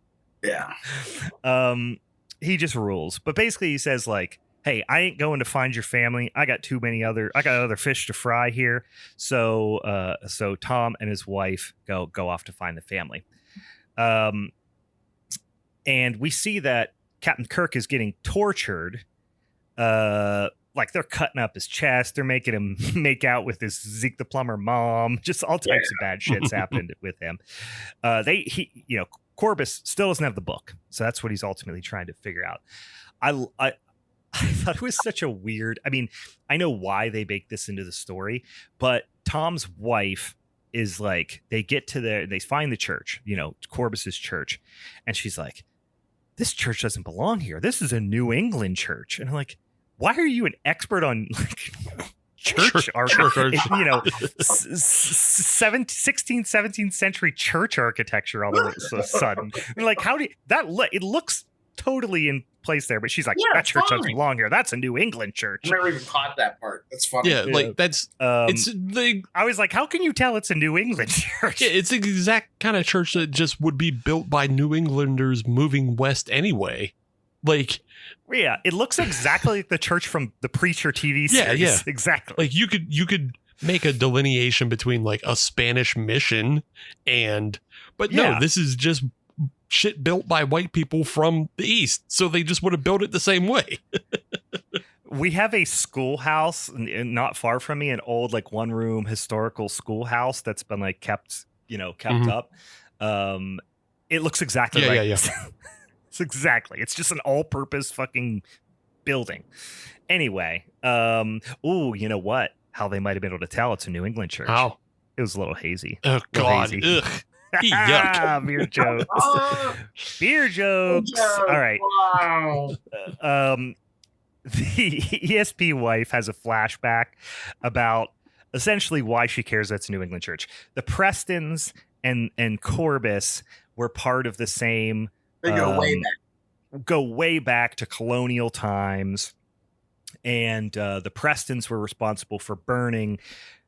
Yeah. He just rules. But basically he says like, hey, I ain't going to find your family. I got other fish to fry here. So Tom and his wife go off to find the family. And we see that Captain Kirk is getting tortured. Like they're cutting up his chest. They're making him make out with his Zeke the Plumber mom. Just all types of bad shit's happened with him. Corbus still doesn't have the book. So that's what he's ultimately trying to figure out. I thought it was such a weird, I know why they baked this into the story, but Tom's wife is like, they find the church, Corbus's church. And she's like, this church doesn't belong here. This is a New England church. And I'm like, why are you an expert on like church art? 16th, 17th century church architecture all of a sudden. I'm like, it looks totally in place there, but she's like, that church doesn't belong here. That's a New England church. I never even caught that part. That's funny. Yeah, like that's I was like, how can you tell it's a New England church? Yeah, it's the exact kind of church that just would be built by New Englanders moving west anyway. Like, yeah, it looks exactly like the church from the Preacher TV series. Yeah, exactly. Like you could make a delineation between like a Spanish mission but no, this is just shit built by white people from the East. So they just would have built it the same way. We have a schoolhouse not far from me, an old like one room historical schoolhouse that's been like kept up. It looks exactly like this. It's just an all purpose fucking building. Anyway, you know what? How they might have been able to tell it's a New England church. How? It was a little hazy. Oh God. Ugh. Yuck. Beer jokes. Beer jokes. All right. Wow. The ESP wife has a flashback about essentially why she cares that's a New England church. The Prestons and Corbis were part of the same. They go way back to colonial times, and the Prestons were responsible for burning.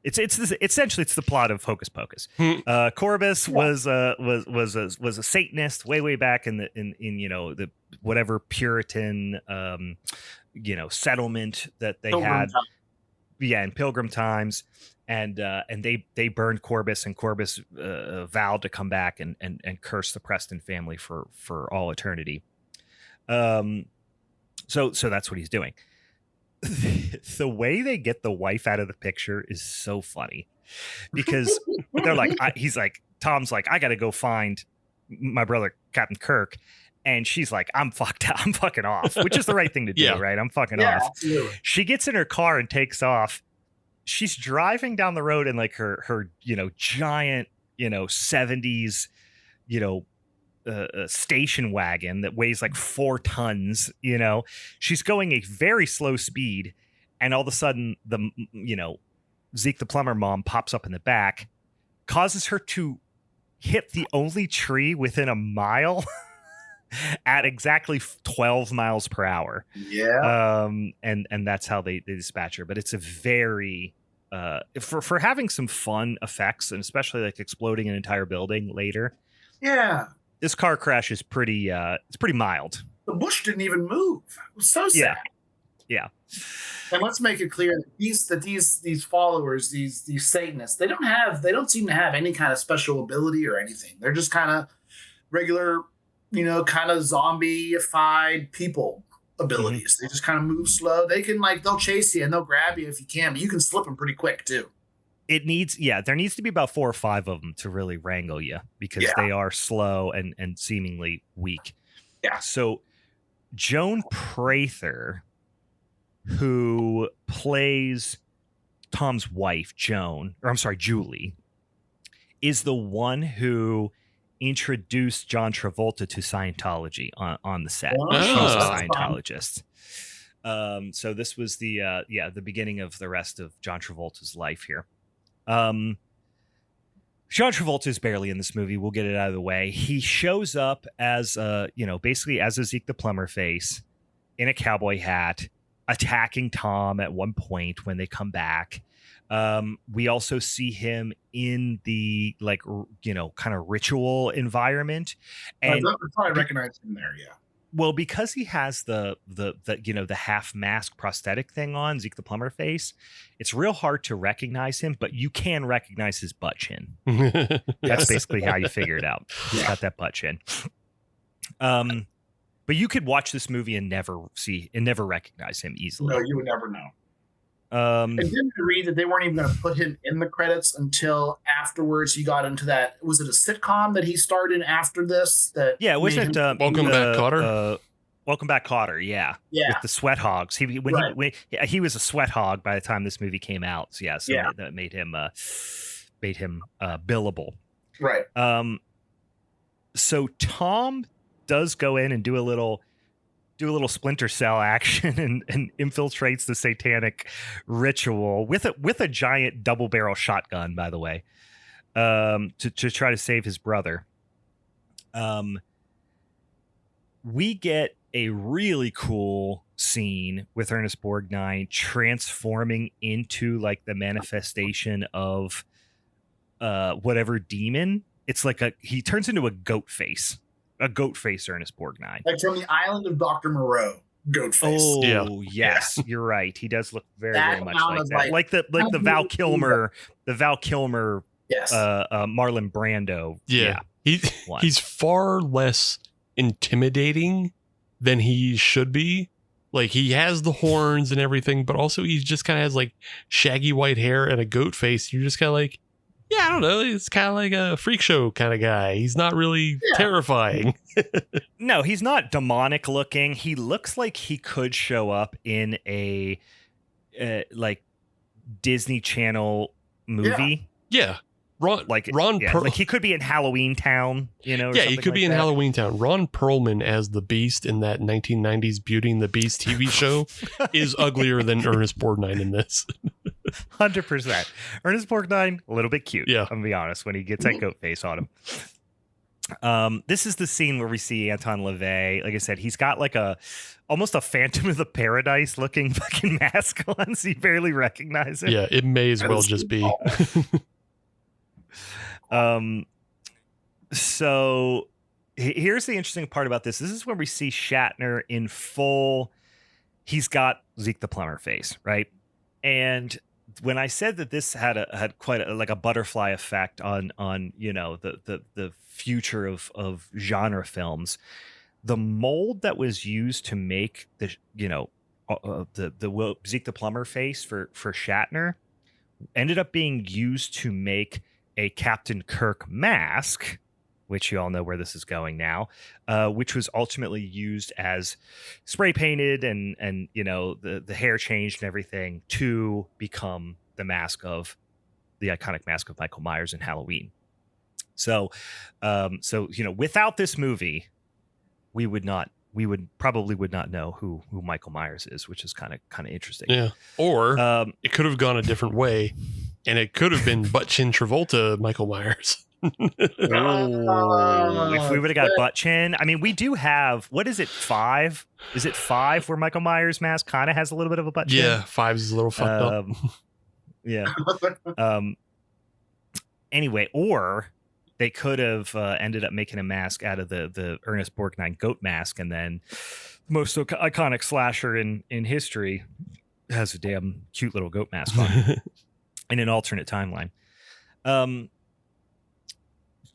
It's essentially the plot of Hocus Pocus. Corbis was a Satanist way back in the whatever Puritan settlement that they had. Yeah, in Pilgrim times, and they burned Corbis, and Corbis vowed to come back and curse the Preston family for all eternity. So that's what he's doing. The way they get the wife out of the picture is so funny, because they're like, Tom's like, I got to go find my brother Captain Kirk. And she's like, I'm fucking off, which is the right thing to do, right? I'm fucking off. Absolutely. She gets in her car and takes off. She's driving down the road in like her giant, 70s, station wagon that weighs like 4 tons. She's going a very slow speed, and all of a sudden the Zeke the plumber mom pops up in the back, causes her to hit the only tree within a mile at exactly 12 miles per hour. Yeah. And that's how they dispatch her. But it's a very for having some fun effects, and especially like exploding an entire building later. Yeah. This car crash is pretty it's pretty mild. The bush didn't even move. It was so sad. Yeah. And let's make it clear that these followers, these Satanists, they don't seem to have any kind of special ability or anything. They're just kind of regular, kind of zombie-ified people abilities. They just kind of move slow. They can they'll chase you and they'll grab you if you can, but you can slip them pretty quick too. There needs to be about 4 or 5 of them to really wrangle you, because they are slow and seemingly weak. Yeah. So Joan Prather, who plays Tom's wife, Julie, is the one who introduced John Travolta to Scientology on the set. Oh, she's a Scientologist. So this was the beginning of the rest of John Travolta's life here. John Travolta is barely in this movie. We'll get it out of the way. He shows up as basically as a Zeke the plumber face in a cowboy hat, attacking Tom at one point when they come back. We also see him in the kind of ritual environment, and I probably recognize him there. Yeah. Well, because he has the half mask prosthetic thing on, Zeke the plumber face, it's real hard to recognize him, but you can recognize his butt chin. That's basically how you figure it out. He's got that butt chin. But you could watch this movie and never recognize him easily. No, you would never know. I didn't read that they weren't even going to put him in the credits until afterwards. He got into that. Was it a sitcom that he starred in after this? Wasn't it Welcome Back, Kotter? Welcome Back, Kotter. Yeah, with the sweat hogs. He was a sweat hog by the time this movie came out. So that made him billable. Right. So Tom does go in and do a little Splinter Cell action and infiltrates the satanic ritual with a giant double barrel shotgun, by the way, to try to save his brother. We get a really cool scene with Ernest Borgnine transforming into the manifestation of whatever demon. It's he turns into a goat face. A goat face Ernest Borgnine. Like from the island of Dr. Moreau. Goat face. Oh, yes. You're right. He does look very much like that. Like the Val Kilmer, yes. Marlon Brando. Yeah. He's far less intimidating than he should be. Like, he has the horns and everything, but also he just kind of has like shaggy white hair and a goat face. You're just kind of like, yeah, I don't know. It's kind of like a freak show kind of guy. He's not really terrifying. No, he's not demonic looking. He looks like he could show up in a like Disney Channel movie. Yeah. Ron Perl- like he could be in Halloween Town, you know. Or yeah, he could be in Halloween Town. Ron Perlman as the Beast in that 1990s Beauty and the Beast TV show is uglier than Ernest Borgnine in this. 100%. Ernest Borgnine, a little bit cute. Yeah, I'm gonna be honest. When he gets that goat face on him. This is the scene where we see Anton LaVey. Like I said, he's got like almost a Phantom of the Paradise looking fucking mask on, so you barely recognize it. Yeah, it may as well just be. So here's the interesting part about this. This is when we see Shatner in full. He's got Zeke the Plumber face, right? And when I said that this had quite like a butterfly effect on you know the future of genre films, the mold that was used to make the Zeke the Plumber face for Shatner ended up being used to make a Captain Kirk mask, which you all know where this is going now, which was ultimately used as spray painted and you know the hair changed and everything to become the iconic mask of Michael Myers in Halloween. So you know, without this movie, we would probably not know who Michael Myers is, which is kind of interesting. Yeah, or it could have gone a different way, and it could have been Butt Chin Travolta Michael Myers. If we would have got Butt Chin, I mean, we do have, what is it, 5? Is it 5 where Michael Myers' mask kind of has a little bit of a butt chin? Yeah, 5 is a little fucked up. Yeah. Anyway, or they could have ended up making a mask out of the Ernest Borgnine goat mask, and then the most iconic slasher in history has a damn cute little goat mask on in an alternate timeline.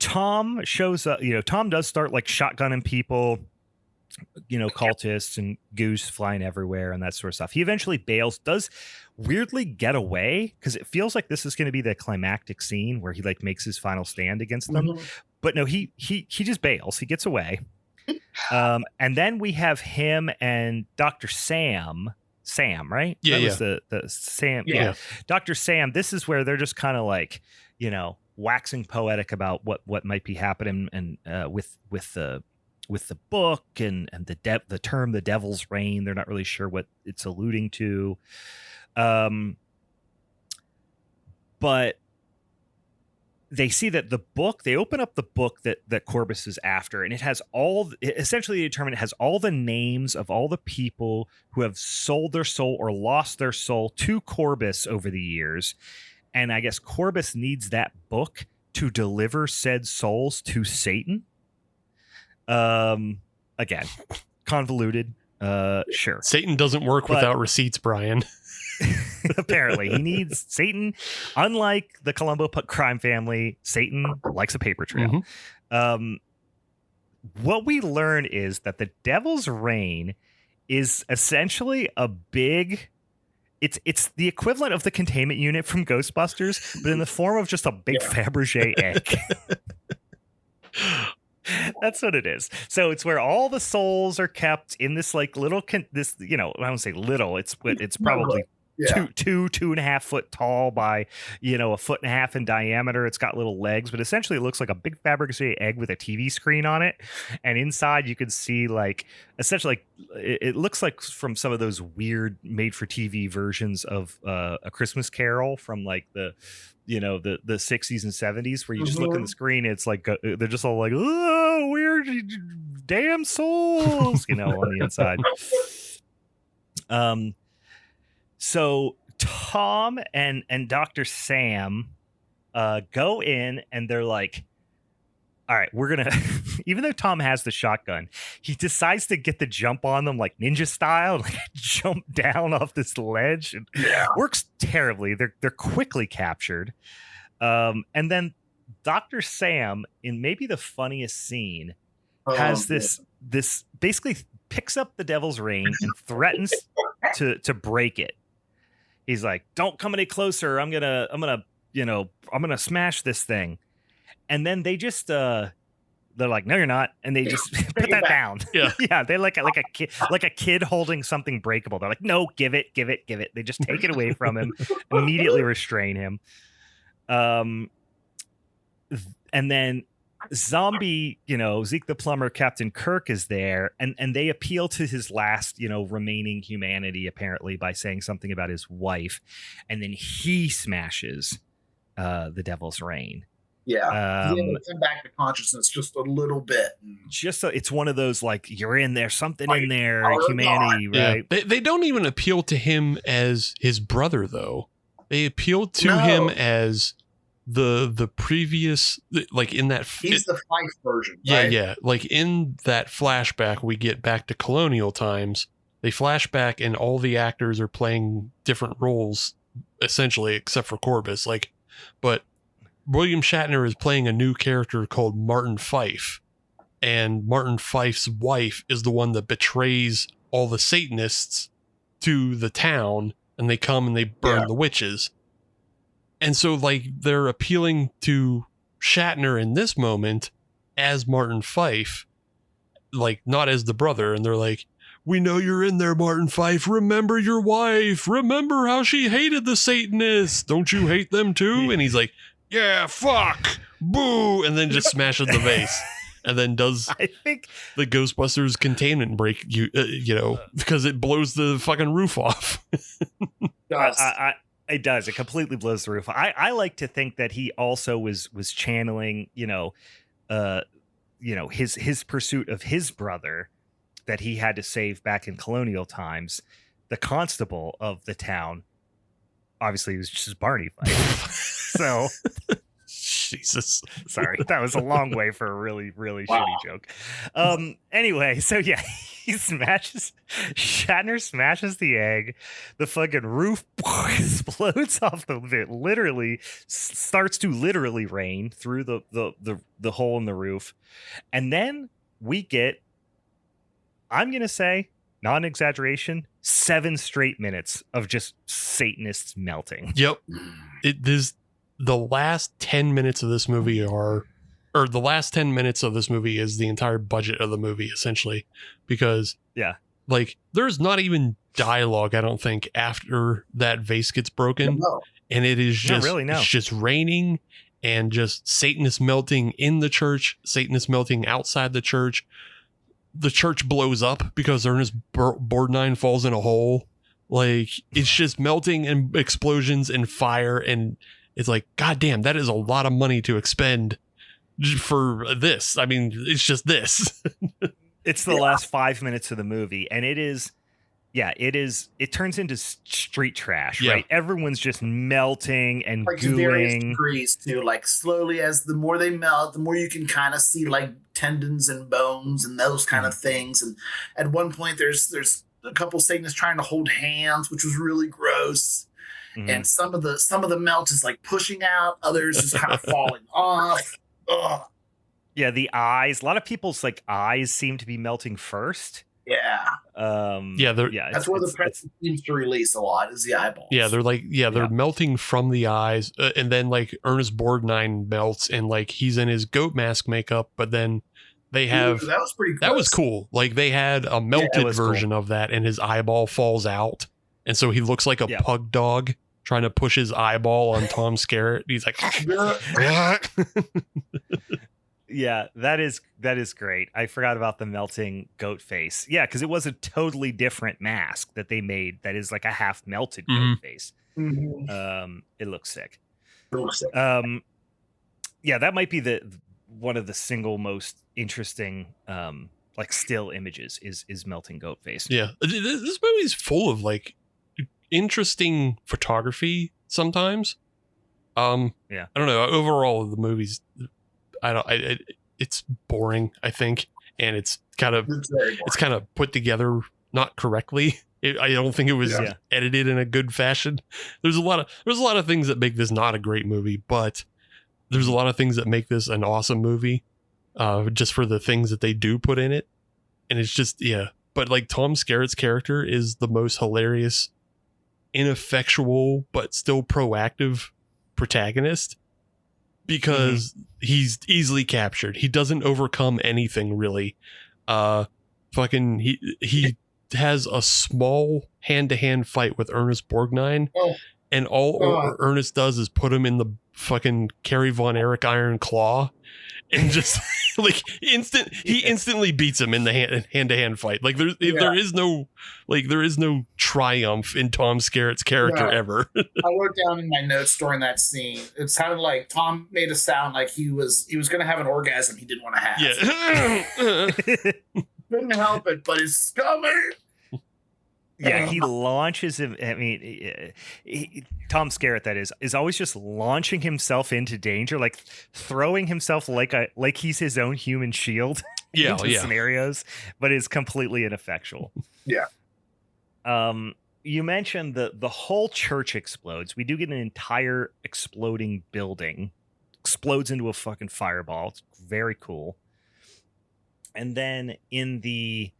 Tom shows up, you know, Tom does start like shotgunning people, you know, cultists and goose flying everywhere and that sort of stuff. He eventually bails, does weirdly get away, because it feels like this is going to be the climactic scene where he like makes his final stand against them. Mm-hmm. But no, he just bails. He gets away. And then we have him and Dr. Sam, right? Yeah, that was the Sam. Yeah. Dr. Sam, this is where they're just kind of like, you know, waxing poetic about what might be happening and with the book and the term the Devil's Reign. They're not really sure what it's alluding to, but they see that the book, they open up the book that Corbus is after, and it has essentially determined, it has all the names of all the people who have sold their soul or lost their soul to Corbus over the years. And I guess Corbus needs that book to deliver said souls to Satan. Again, convoluted. Sure. Satan doesn't work without receipts, Brian. Apparently, he needs Satan. Unlike the Columbo crime family, Satan likes a paper trail. Mm-hmm. What we learn is that the Devil's Reign is essentially a big... It's the equivalent of the containment unit from Ghostbusters, but in the form of just a big Fabergé egg. That's what it is. So it's where all the souls are kept in this like little this, you know, I don't say little. It's probably 2.5 foot tall by, you know, 1.5 feet in diameter. It's got little legs, but essentially it looks like a big Fabergé egg with a TV screen on it. And inside you can see like essentially like it looks like from some of those weird made for TV versions of A Christmas Carol from like the 60s and 70s, where you just look in the screen. It's like they're just all like, oh, weird damn souls, you know, on the inside. So Tom and Dr. Sam go in, and they're like, all right, we're going to, even though Tom has the shotgun, he decides to get the jump on them like ninja style, like jump down off this ledge. And works terribly. They're quickly captured. And then Dr. Sam, in maybe the funniest scene, has this basically picks up the devil's rein and threatens to break it. He's like, "Don't come any closer. I'm gonna smash this thing." And then they just they're like, "No, you're not," and they just put that down. Yeah, yeah. They like a kid holding something breakable. They're like, "No, give it." They just take it away from him, immediately restrain him. And then zombie, Zeke the plumber, Captain Kirk is there, and they appeal to his last, remaining humanity, apparently, by saying something about his wife, and then he smashes the devil's reign. Yeah, come back to consciousness just a little bit. It's one of those like, you're in there, something in there, humanity, right? Yeah. They don't even appeal to him as his brother, though. They appeal to him as the previous, like in that he's the Fife version. Yeah, right? Yeah. Like in that flashback, we get back to colonial times. They flash back, and all the actors are playing different roles, essentially, except for Corbus. But William Shatner is playing a new character called Martin Fife, and Martin Fife's wife is the one that betrays all the Satanists to the town, and they come and they burn the witches. And so, like, they're appealing to Shatner in this moment as Martin Fife, like, not as the brother. And they're like, "We know you're in there, Martin Fife. Remember your wife. Remember how she hated the Satanists. Don't you hate them too?" And he's like, "Yeah, fuck, boo," and then just smashes the vase, and then does I think the Ghostbusters containment break, because it blows the fucking roof off. It does. It completely blows the roof. I like to think that he also was channeling, his pursuit of his brother that he had to save back in colonial times. The constable of the town, obviously, was just Barney Fife. So, Jesus, sorry, that was a long way for a really, really shitty joke. Anyway, so yeah, Shatner smashes the egg, the fucking roof explodes off the bit, literally starts to literally rain through the hole in the roof, and then we get, I'm gonna say, non-exaggeration, 7 straight minutes of just Satanists melting. Yep. The last 10 minutes of this movie the last 10 minutes of this movie is the entire budget of the movie, essentially, because like, there's not even dialogue, I don't think, after that vase gets broken. No. And it is just, it's just raining and just Satanists melting in the church, Satanists melting outside the church. The church blows up because Ernest Borgnine falls in a hole. Like, it's just melting and explosions and fire, and it's like, God damn, that is a lot of money to expend for this. I mean, it's just this. It's the last 5 minutes of the movie, and it turns into street trash, right? Everyone's just melting and like gooing. Various degrees too. Like, slowly, as the more they melt, the more you can kind of see like tendons and bones and those kind of things. And at one point, there's a couple Satanists trying to hold hands, which was really gross. Mm-hmm. And some of the melt is like pushing out, others is kind of falling off. Ugh. Yeah, the eyes. A lot of people's like eyes seem to be melting first. Yeah. That's where the press seems to release a lot, is the eyeballs. Yeah, they're melting from the eyes, and then like Ernest Borgnine melts, and like he's in his goat mask makeup, but then they have that was pretty. That was cool. Like, they had a melted version of that, and his eyeball falls out, and so he looks like a pug dog trying to push his eyeball on Tom Skerritt. He's like, yeah, that is great. I forgot about the melting goat face. Yeah, because it was a totally different mask that they made that is like a half melted goat face. Mm-hmm. It looks sick. Yeah, that might be one of the single most interesting like still images is melting goat face. Yeah, this movie is full of like interesting photography sometimes. I don't know, overall the movie's it's boring, I think, and it's kind of put together not correctly. I don't think it was edited in a good fashion. There's a lot of things that make this not a great movie, but there's a lot of things that make this an awesome movie, just for the things that they do put in it. And it's just, but like Tom Skerritt's character is the most hilarious, ineffectual, but still proactive protagonist because he's easily captured. He doesn't overcome anything really. He has a small hand-to-hand fight with Ernest Borgnine, and all Ernest does is put him in the fucking Kerry Von Erich Iron Claw, and just like he instantly beats him in the hand-to-hand fight. Like there is no triumph in Tom Skerritt's character ever. I wrote down in my notes during that scene, it sounded like Tom made a sound like he was going to have an orgasm he didn't want to have. Yeah. Couldn't help it, but it's coming. Yeah, he launches him. I mean, Tom Skerritt, that is always just launching himself into danger, like throwing himself like he's his own human shield into scenarios, but is completely ineffectual. Yeah. You mentioned the whole church explodes. We do get an entire exploding building, explodes into a fucking fireball. It's very cool. And then in the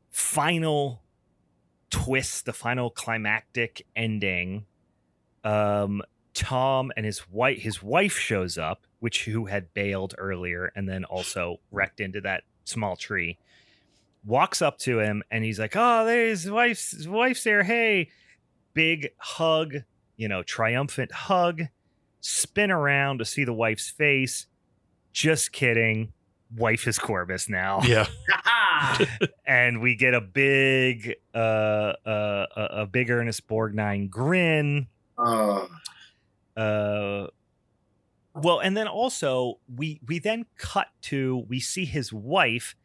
final twist, the final climactic ending, Tom and his wife shows up, who had bailed earlier and then also wrecked into that small tree, walks up to him and he's like, oh, there's his wife's there. Hey, big hug, triumphant hug, spin around to see the wife's face. Just kidding. Wife is Corbus now. Yeah. And we get a big Ernest Borgnine grin. Well, and then also we then cut to, we see his wife,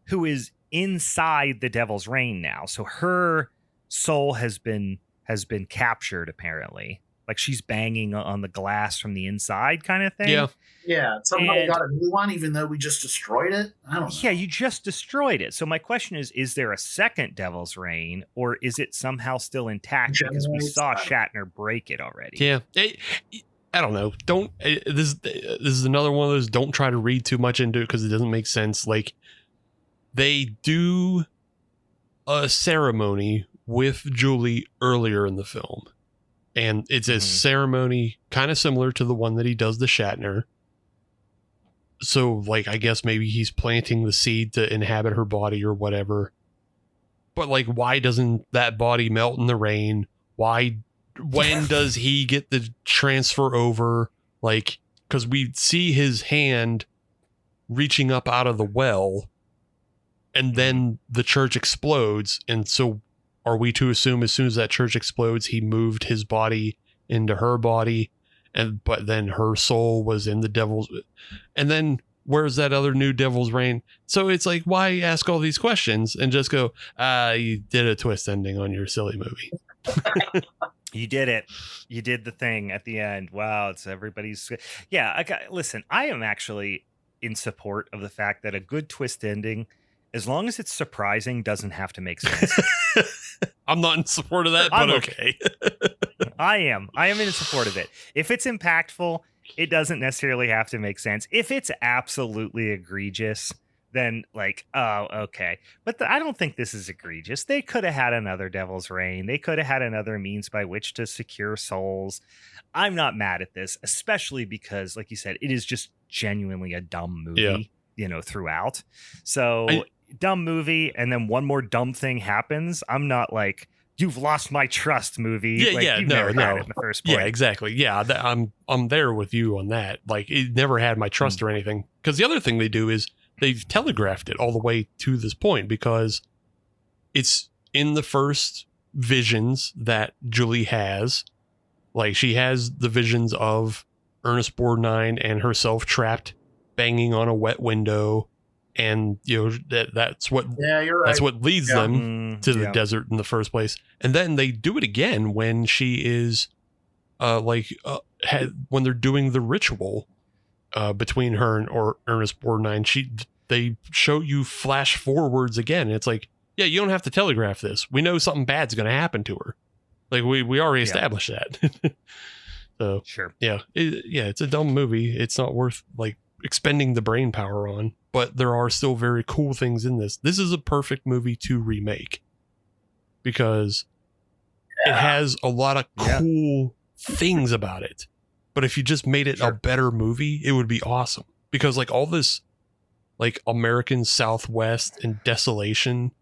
who is inside the Devil's Reign now. So her soul has been captured, apparently. Like she's banging on the glass from the inside kind of thing. Yeah. Yeah. Somebody got a new one, even though we just destroyed it. I don't know. Yeah, you just destroyed it. So my question is there a second Devil's Reign, or is it somehow still intact because we saw Shatner break it already? Yeah. I don't know. This is another one of those, don't try to read too much into it because it doesn't make sense. Like, they do a ceremony with Julie earlier in the film. And it's a ceremony kind of similar to the one that he does to Shatner. So, like, I guess maybe he's planting the seed to inhabit her body or whatever. But, like, why doesn't that body melt in the rain? When does he get the transfer over? Like, because we see his hand reaching up out of the well, and then the church explodes. And so are we to assume as soon as that church explodes, he moved his body into her body, but then her soul was in the devil's, and then where's that other new Devil's Reign? So it's like, why ask all these questions and just go, you did a twist ending on your silly movie. You did it. You did the thing at the end. Wow. It's everybody's. Yeah. Listen, I am actually in support of the fact that a good twist ending, as long as it's surprising, doesn't have to make sense. I'm not in support of that, but okay. I am in support of it. If it's impactful, it doesn't necessarily have to make sense. If it's absolutely egregious, then like, oh, okay. But I don't think this is egregious. They could have had another Devil's Reign. They could have had another means by which to secure souls. I'm not mad at this, especially because, like you said, it is just genuinely a dumb movie, throughout. So dumb movie, and then one more dumb thing happens. I'm not like, you've lost my trust, movie. No. In the first point. Yeah, exactly. Yeah, I'm there with you on that. Like, it never had my trust or anything. Because the other thing they do is they've telegraphed it all the way to this point, because it's in the first visions that Julie has. Like, she has the visions of Ernest Borgnine and herself trapped banging on a wet window, and that's what that's what leads them to the desert in the first place. And then they do it again when she is when they're doing the ritual between her and Ernest Borgnine. They show you flash forwards again, and it's like, yeah, you don't have to telegraph this. We know something bad's going to happen to her. Like, we already established that. So sure. Yeah, it's a dumb movie. It's not worth like expending the brain power on. but there are still very cool things in this. This is a perfect movie to remake because it has a lot of cool things about it. But if you just made it a better movie, it would be awesome. Because like all this like American Southwest and desolation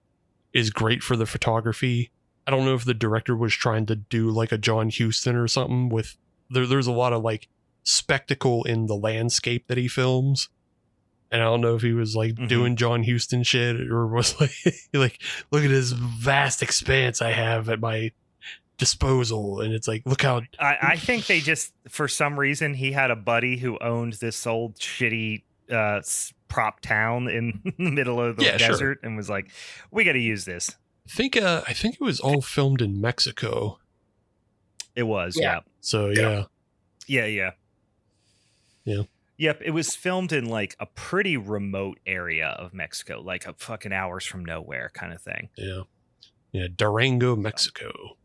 is great for the photography. I don't know if the director was trying to do like a John Huston or something with there's a lot of like spectacle in the landscape that he films. And I don't know if he was like doing John Huston shit or was like look at this vast expanse I have at my disposal. And it's like, look how I think they just, for some reason, he had a buddy who owned this old shitty prop town in the middle of the desert and was like, we got to use this. I think it was all filmed in Mexico. It was, yeah. So yeah. Yep, it was filmed in like a pretty remote area of Mexico, like a fucking hours from nowhere kind of thing. Yeah, Durango, Mexico.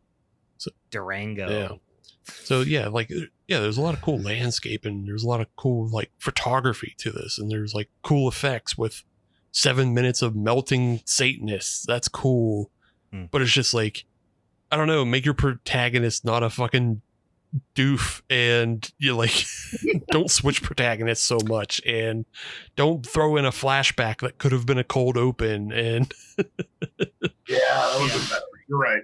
So, Durango. Yeah. So there's a lot of cool landscape and there's a lot of cool like photography to this, and there's like cool effects with 7 minutes of melting Satanists. That's cool. But it's just like, I don't know, make your protagonist not a fucking doof, and you like don't switch protagonists so much, and don't throw in a flashback that could have been a cold open. And that would be better. You're right.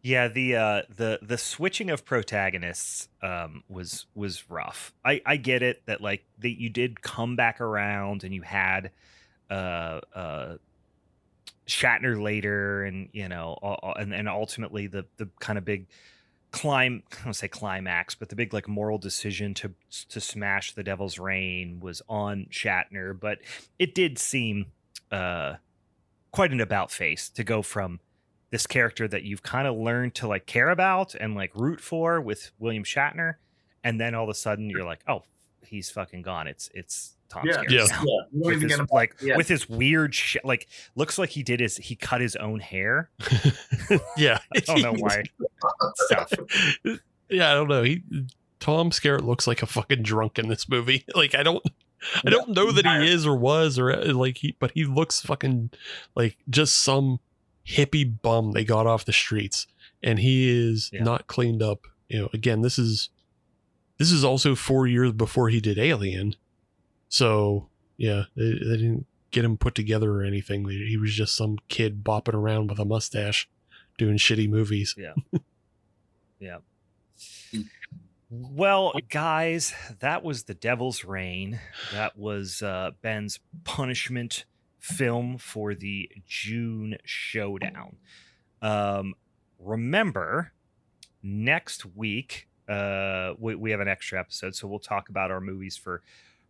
Yeah, the switching of protagonists was rough. I get it that like you did come back around and you had Shatner later, and you know, and ultimately the kind of big I don't say climax, but the big like moral decision to smash the Devil's Reign was on Shatner. But it did seem quite an about face to go from this character that you've kind of learned to like care about and like root for with William Shatner, and then all of a sudden you're like, oh, he's fucking gone. It's Tom Skerritt now. With his weird shit, like looks like he cut his own hair. Yeah, I don't know why. Stuff. Yeah, I don't know. Tom Skerritt looks like a fucking drunk in this movie. Like I don't know that he is or was or like but he looks fucking like just some hippie bum they got off the streets, and he is not cleaned up. You know, again, this is also 4 years before he did Alien, so yeah, they didn't get him put together or anything. He was just some kid bopping around with a mustache doing shitty movies. Yeah. Well, guys, that was The Devil's Reign. That was Ben's punishment film for the June showdown. Remember, next week we have an extra episode, so we'll talk about our movies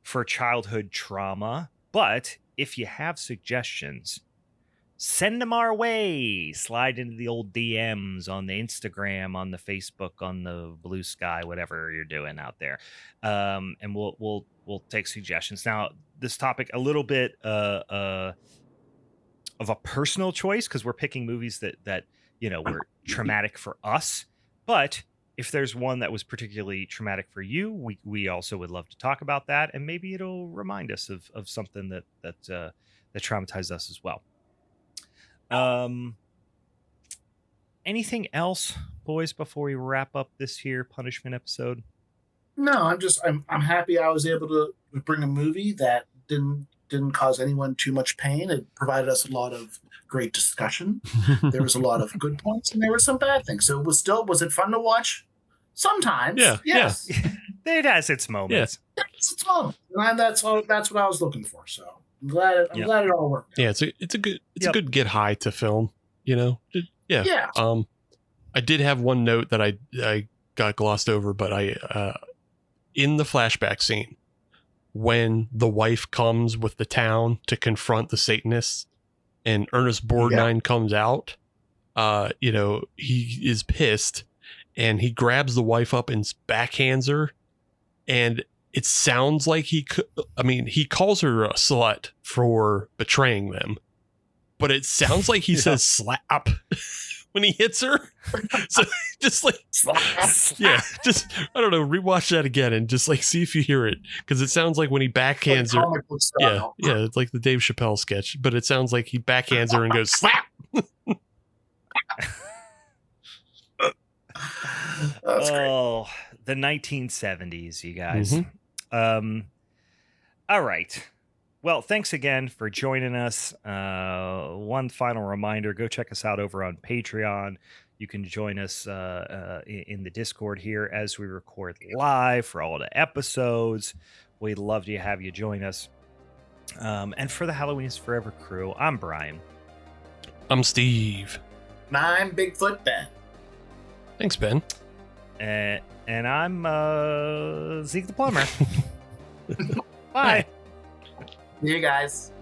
for childhood trauma. But if you have suggestions, send them our way. Slide into the old DMs on the Instagram, on the Facebook, on the Blue Sky, whatever you're doing out there, and we'll take suggestions. Now, this topic a little bit of a personal choice, because we're picking movies that you know were traumatic for us. But if there's one that was particularly traumatic for you, we also would love to talk about that, and maybe it'll remind us of something that traumatized us as well. Anything else, boys, before we wrap up this here punishment episode? No, I'm happy I was able to bring a movie that didn't cause anyone too much pain. It provided us a lot of great discussion. There was a lot of good points, and there were some bad things. So was it fun to watch? Sometimes. Yeah. Yes. Yeah. It has its moments. Yeah. It's its moments. And that's what I was looking for. So I'm glad it all worked. Yeah, it's a good get high to film, you know? Yeah. Yeah. I did have one note that I got glossed over, but I in the flashback scene, when the wife comes with the town to confront the Satanists and Ernest Borgnine comes out, you know, he is pissed and he grabs the wife up and backhands her, and it sounds like he calls her a slut for betraying them, but it sounds like he says slap when he hits her. So just like, yeah, just, I don't know, rewatch that again and just like see if you hear it. Because it sounds like when he backhands her. Yeah, it's like the Dave Chappelle sketch, but it sounds like he backhands her and goes, slap! Oh, the 1970s, you guys. All right. Well, thanks again for joining us. One final reminder, go check us out over on Patreon. You can join us in the Discord here as we record live for all the episodes. We'd love to have you join us. And for the Halloween is Forever crew, I'm Brian. I'm Steve. And I'm Bigfoot Ben. Thanks, Ben. And I'm Zeke the Plumber. Bye. See you guys.